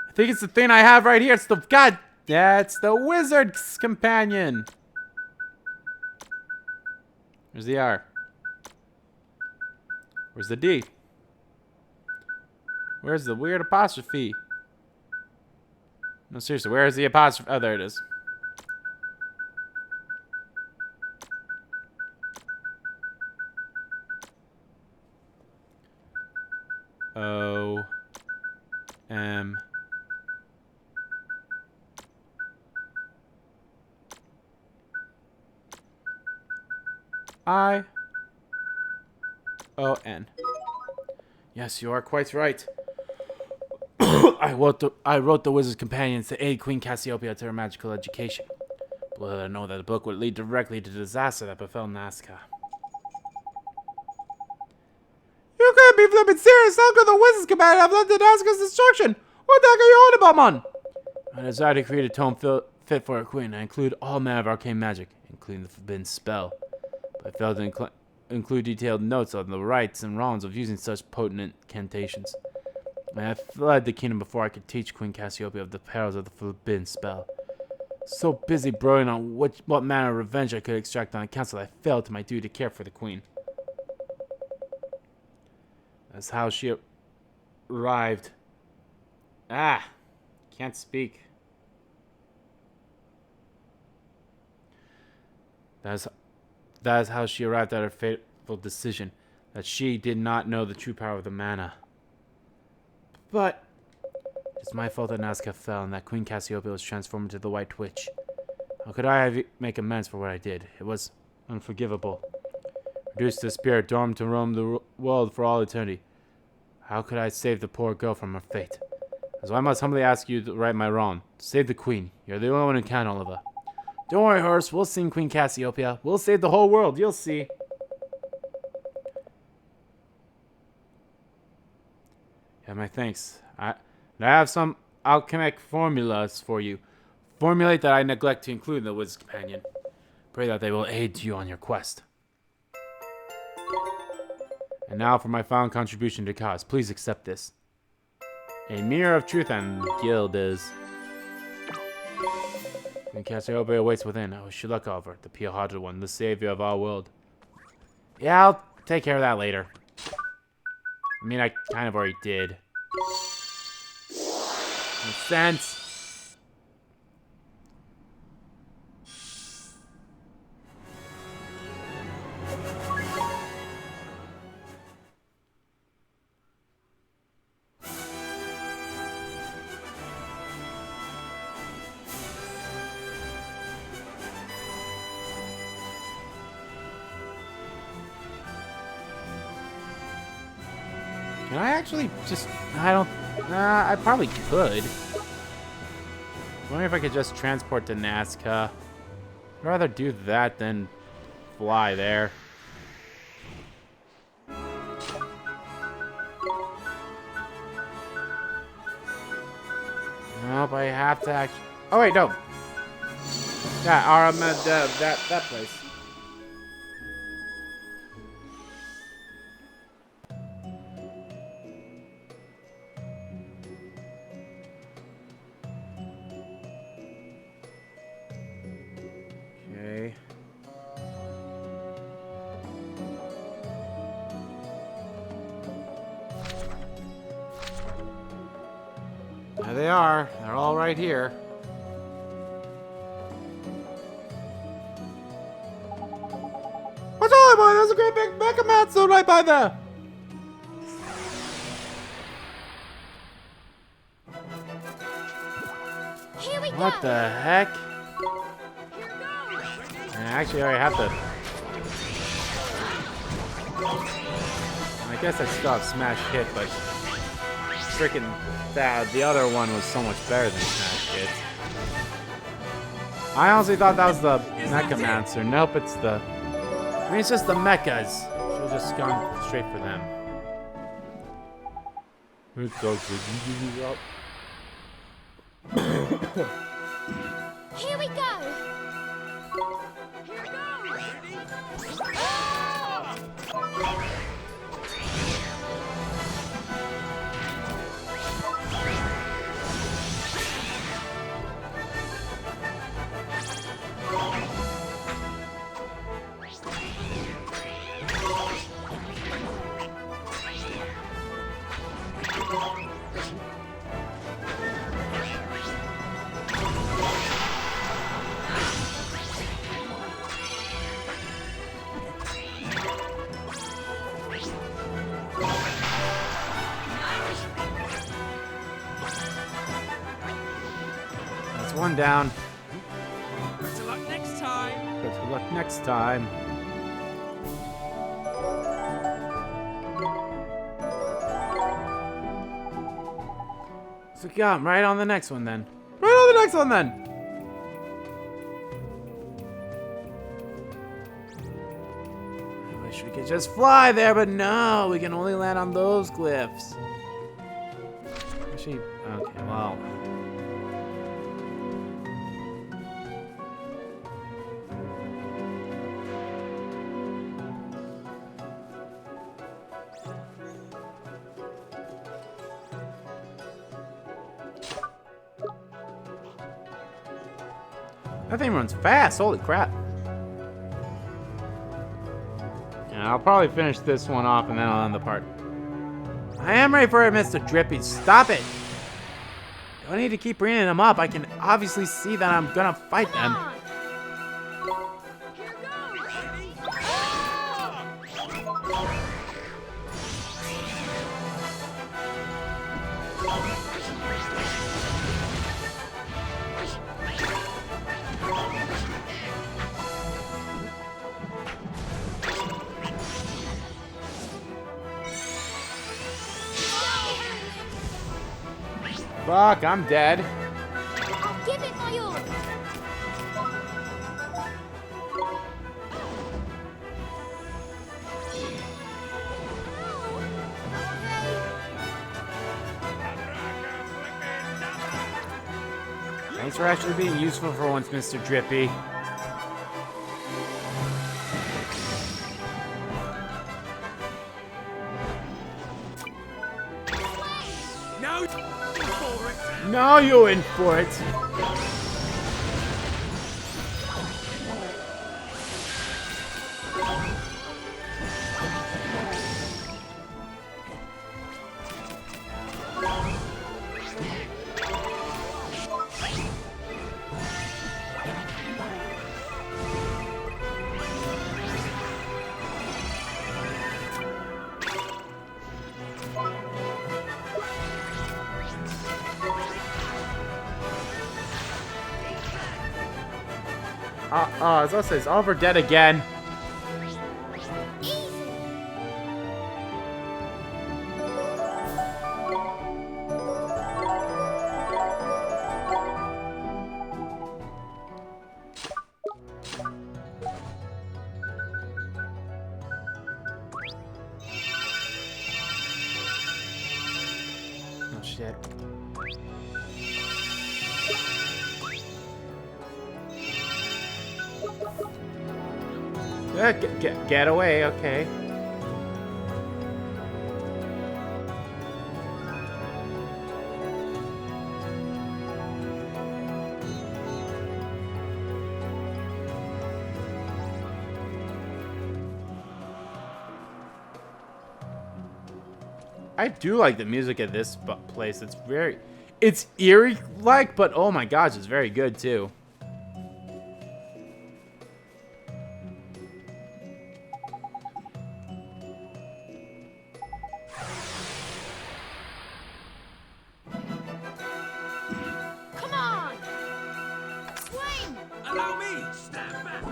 I think it's the thing I have right here. It's the... God... That's the Wizard's Companion. Where's the R? Where's the D? Where's the weird apostrophe? No, seriously, where is the apostrophe? Oh, there it is. O M I O N. Yes, you are quite right. I wrote the Wizard's Companions to aid Queen Cassiopeia to her magical education. But little did I know that the book would lead directly to the disaster that befell Nazca. You can't be flipping serious. How could the Wizard's Companion have led to Nazca's destruction? What the heck are you on about, man? I desire to create a tome fit for a queen and include all manner of arcane magic, including the forbidden spell. I failed to include detailed notes on the rights and wrongs of using such potent incantations. I had fled the kingdom before I could teach Queen Cassiopeia of the perils of the forbidden spell. So busy brooding on what manner of revenge I could extract on the council, I failed to my duty to care for the queen. That's how she arrived. Can't speak. That is how she arrived at her fateful decision, that she did not know the true power of the mana. But it's my fault that Nazca fell and that Queen Cassiopeia was transformed into the White Witch. How could I make amends for what I did? It was unforgivable. Reduced to spirit, doomed to roam the world for all eternity. How could I save the poor girl from her fate? So I must humbly ask you to right my wrong. Save the queen. You're the only one who can, Oliver. Don't worry, Horus. We'll sing Queen Cassiopeia. We'll save the whole world. You'll see. Yeah, my thanks. I have some alchemic formulas for you. Formulate that I neglect to include in the Wizard's Companion. Pray that they will aid you on your quest. And now for my final contribution to cause. Please accept this. A mirror of truth and Gildas. Queen Cassiopeia awaits within. I wish you luck, Oliver, the pure-hearted one, the savior of our world. Yeah, I'll take care of that later. I mean, I kind of already did. Makes sense. Can I actually just... I probably could. I wonder if I could just transport to Nazca. I'd rather do that than fly there. Nope, I have to actually... Oh, wait, no. Yeah, that place. Okay. There they are. They're all right here. What's on, boy? There's a great big mecha monster right by there. Here we go. What the heck? Here goes. Actually, I have to. I guess I still have smash hit, but freaking the other one was so much better than smash hit. I honestly thought that was the Mechamancer. Nope, it's the... I mean, it's just the mechas. Should have just gone straight for them. Here we go. Here goes. Ah! That's one down. Better luck next time. Good luck next time. So yeah, right on the next one then. Right on the next one then. I wish we could just fly there, but no, we can only land on those glyphs. Actually, okay, well. That thing runs fast. Holy crap. Yeah, I'll probably finish this one off and then I'll end the part. I am ready for it, Mr. Drippy. Stop it. Don't need to keep bringing them up. I can obviously see that I'm gonna fight them. Come on. Here goes. Fuck, I'm dead. I'll give it my all. Thanks for actually being useful for once, Mr. Drippy. No, for it. No, you in for it. I was gonna say, it's over dead again. Oh shit. Yeah, get away, okay. I do like the music at this place. It's eerie-like, but oh my gosh, it's very good too. Come on. Swing. Allow me. Stand back.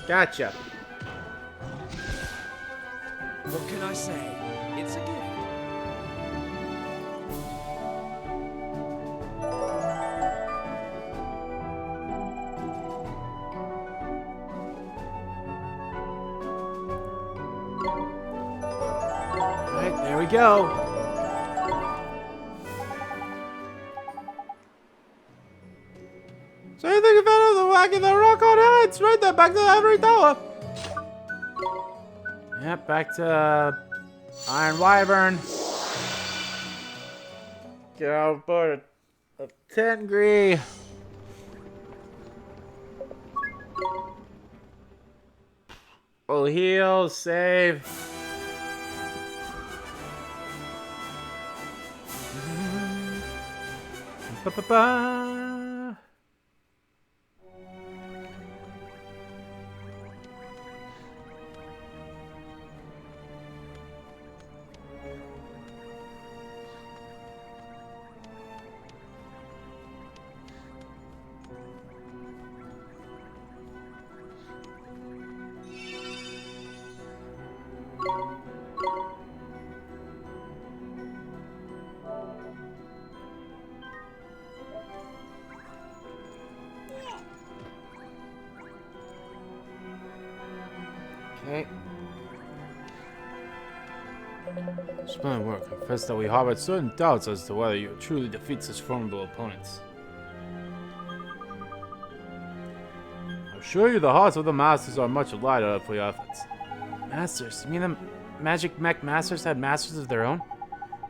Gotcha. What can I say? It's a gift. Alright, there we go. So you think you found the whack in the rock on heights? Right there, back to the Ivory Tower. Yep, back to Iron Wyvern. Get out board of Tengri. We'll heal, save. Ba-ba-ba. Okay. Splendid work. I confess that we harbored certain doubts as to whether you truly defeat such formidable opponents. I assure you the hearts of the masters are much lighter for your efforts. Masters? You mean the magic mech masters had masters of their own?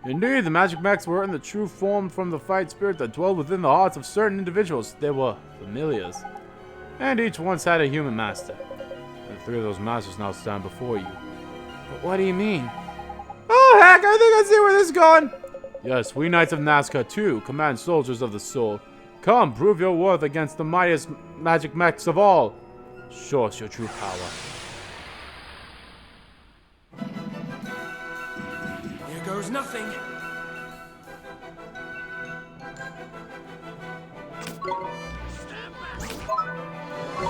Indeed, the magic mechs were in the true form from the fight spirit that dwelled within the hearts of certain individuals. They were familiars. And each once had a human master. And 3 of those masters now stand before you. But what do you mean? Oh heck, I think I see where this is going! Yes, we Knights of Nazca too command soldiers of the soul. Come, prove your worth against the mightiest magic mechs of all. Show us your true power. Here goes nothing.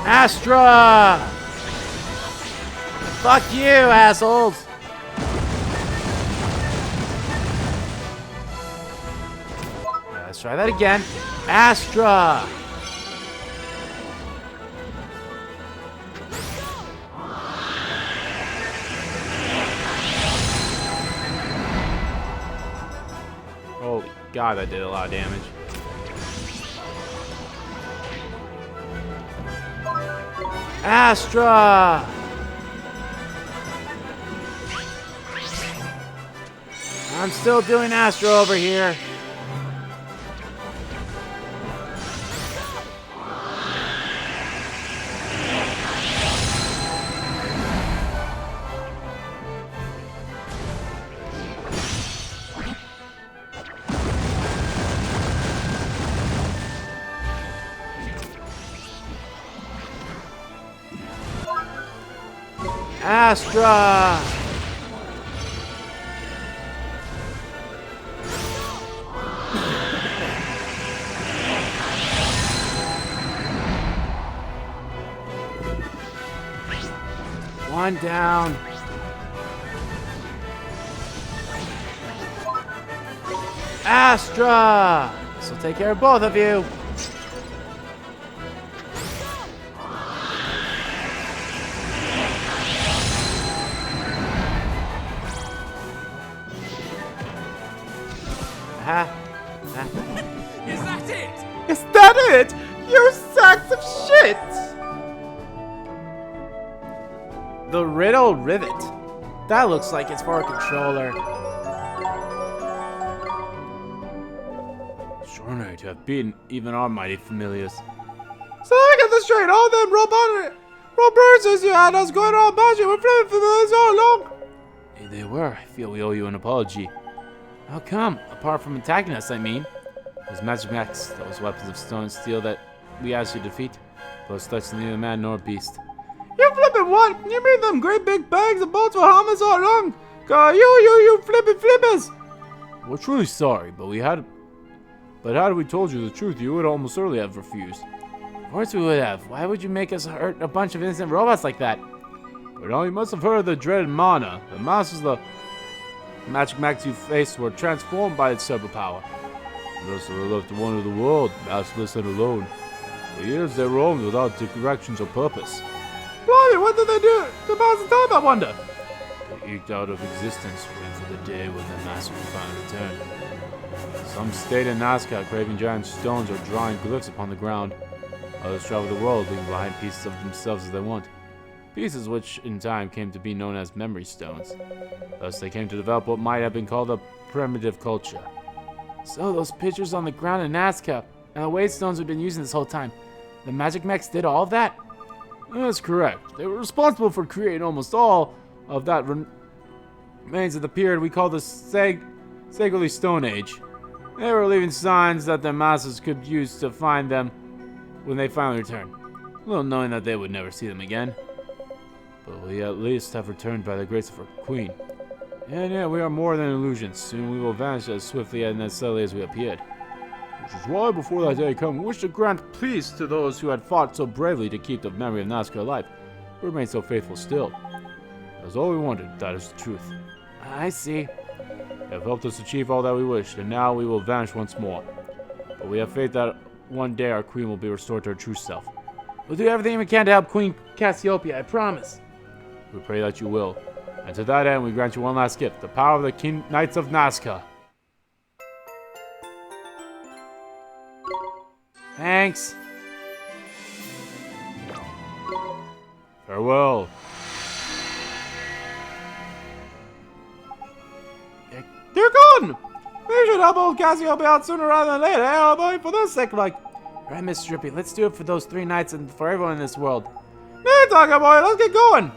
Astra! Fuck you, assholes! Let's try that again. Astra! Holy God, that did a lot of damage. Astra! I'm still doing Astra over here. Astra! One down. Astra! This will take care of both of you. Is that it? Is that it? You sacks of shit! The riddle rivet. That looks like it's for a controller. Extraordinary to have beaten even our mighty familiars. So I get this straight, all them Roberts you had us going all about you were flipping familiars all along. They were. I feel we owe you an apology. How come? Apart from attacking us, I mean. Those magic mechs, those weapons of stone and steel that we asked you to defeat, those touched neither man nor beast. You flippin' what? You mean them great big bags of bolts with hammers all along? God, you flippin' flippers! We're truly sorry, but had we told you the truth, you would almost certainly have refused. Of course we would have. Why would you make us hurt a bunch of innocent robots like that? But now you must have heard of the dreaded Mana. The masters of the magic mechs you faced were transformed by its super power. Those who were left to wander the world, masterless and alone. For years they roamed without directions or purpose. Blimey, what did they do to pass the time, I wonder? They eked out of existence, waiting for the day when their master would finally return. Some stayed in Nazca, craving giant stones or drawing glyphs upon the ground. Others traveled the world, leaving behind pieces of themselves as they want. Pieces which, in time, came to be known as memory stones. Thus, they came to develop what might have been called a primitive culture. So, those pictures on the ground in Nazca, and the weight stones we've been using this whole time, the magic mechs did all of that? That's correct. They were responsible for creating almost all of that remains of the period we call the Sagely Stone Age. They were leaving signs that their masters could use to find them when they finally returned, little knowing that they would never see them again. But we at least have returned by the grace of our queen. And yeah, we are more than illusions. Soon we will vanish as swiftly and as subtly as we appeared. Which is why, before that day come, we wish to grant peace to those who had fought so bravely to keep the memory of Nazca alive, who remain so faithful still. That's all we wanted, that is the truth. I see. You have helped us achieve all that we wished, and now we will vanish once more. But we have faith that one day our queen will be restored to her true self. We'll do everything we can to help Queen Cassiopeia, I promise. We pray that you will. And to that end, we grant you one last gift, the power of the Knights of Nazca. Thanks. Farewell. They're gone! We should help old Cassiopeia out sooner rather than later, eh, boy? For their sake, like... Right, Miss Drippy, let's do it for those 3 knights and for everyone in this world. Hey, Talker Boy, let's get going!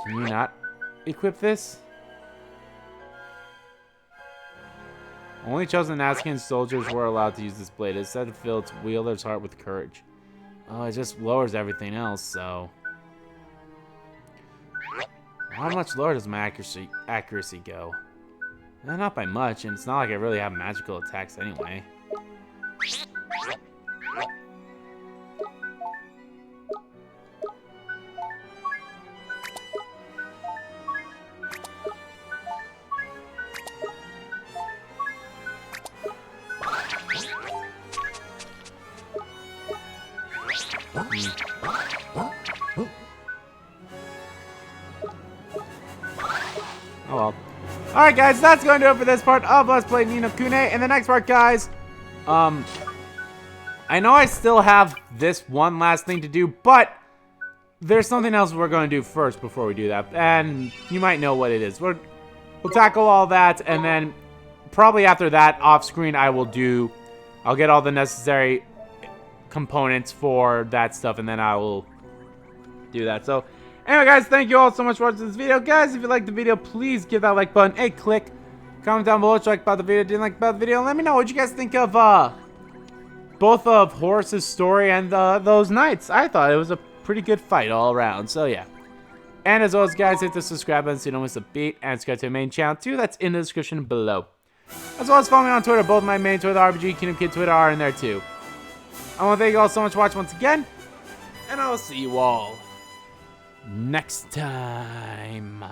Can you not equip this? Only chosen Nazcan soldiers were allowed to use this blade. It's said to fill its wielder's heart with courage. Oh, it just lowers everything else, so... How much lower does my accuracy go? Not by much, and it's not like I really have magical attacks anyway. Oh well. Alright guys, that's going to do it for this part of Let's Play Ni no Kuni. In the next part, guys, I know I still have this one last thing to do, but there's something else we're going to do first before we do that. And you might know what it is. We'll tackle all that, and then probably after that, off screen, I'll get all the necessary components for that stuff, and then I will do that. So anyway, guys, thank you all so much for watching this video. Guys, if you liked the video, please give that like button a click. Comment down below what you like about the video, didn't like about the video, and let me know what you guys think of both of Horus's story and those knights. I thought it was a pretty good fight all around, so yeah. And as always, guys, hit the subscribe button so you don't miss a beat, and subscribe to the main channel too. That's in the description below. As well as follow me on Twitter. Both my main Twitter, the RBG Kingdom Kid Twitter, are in there too. I want to thank you all so much for watching once again, and I will see you all next time.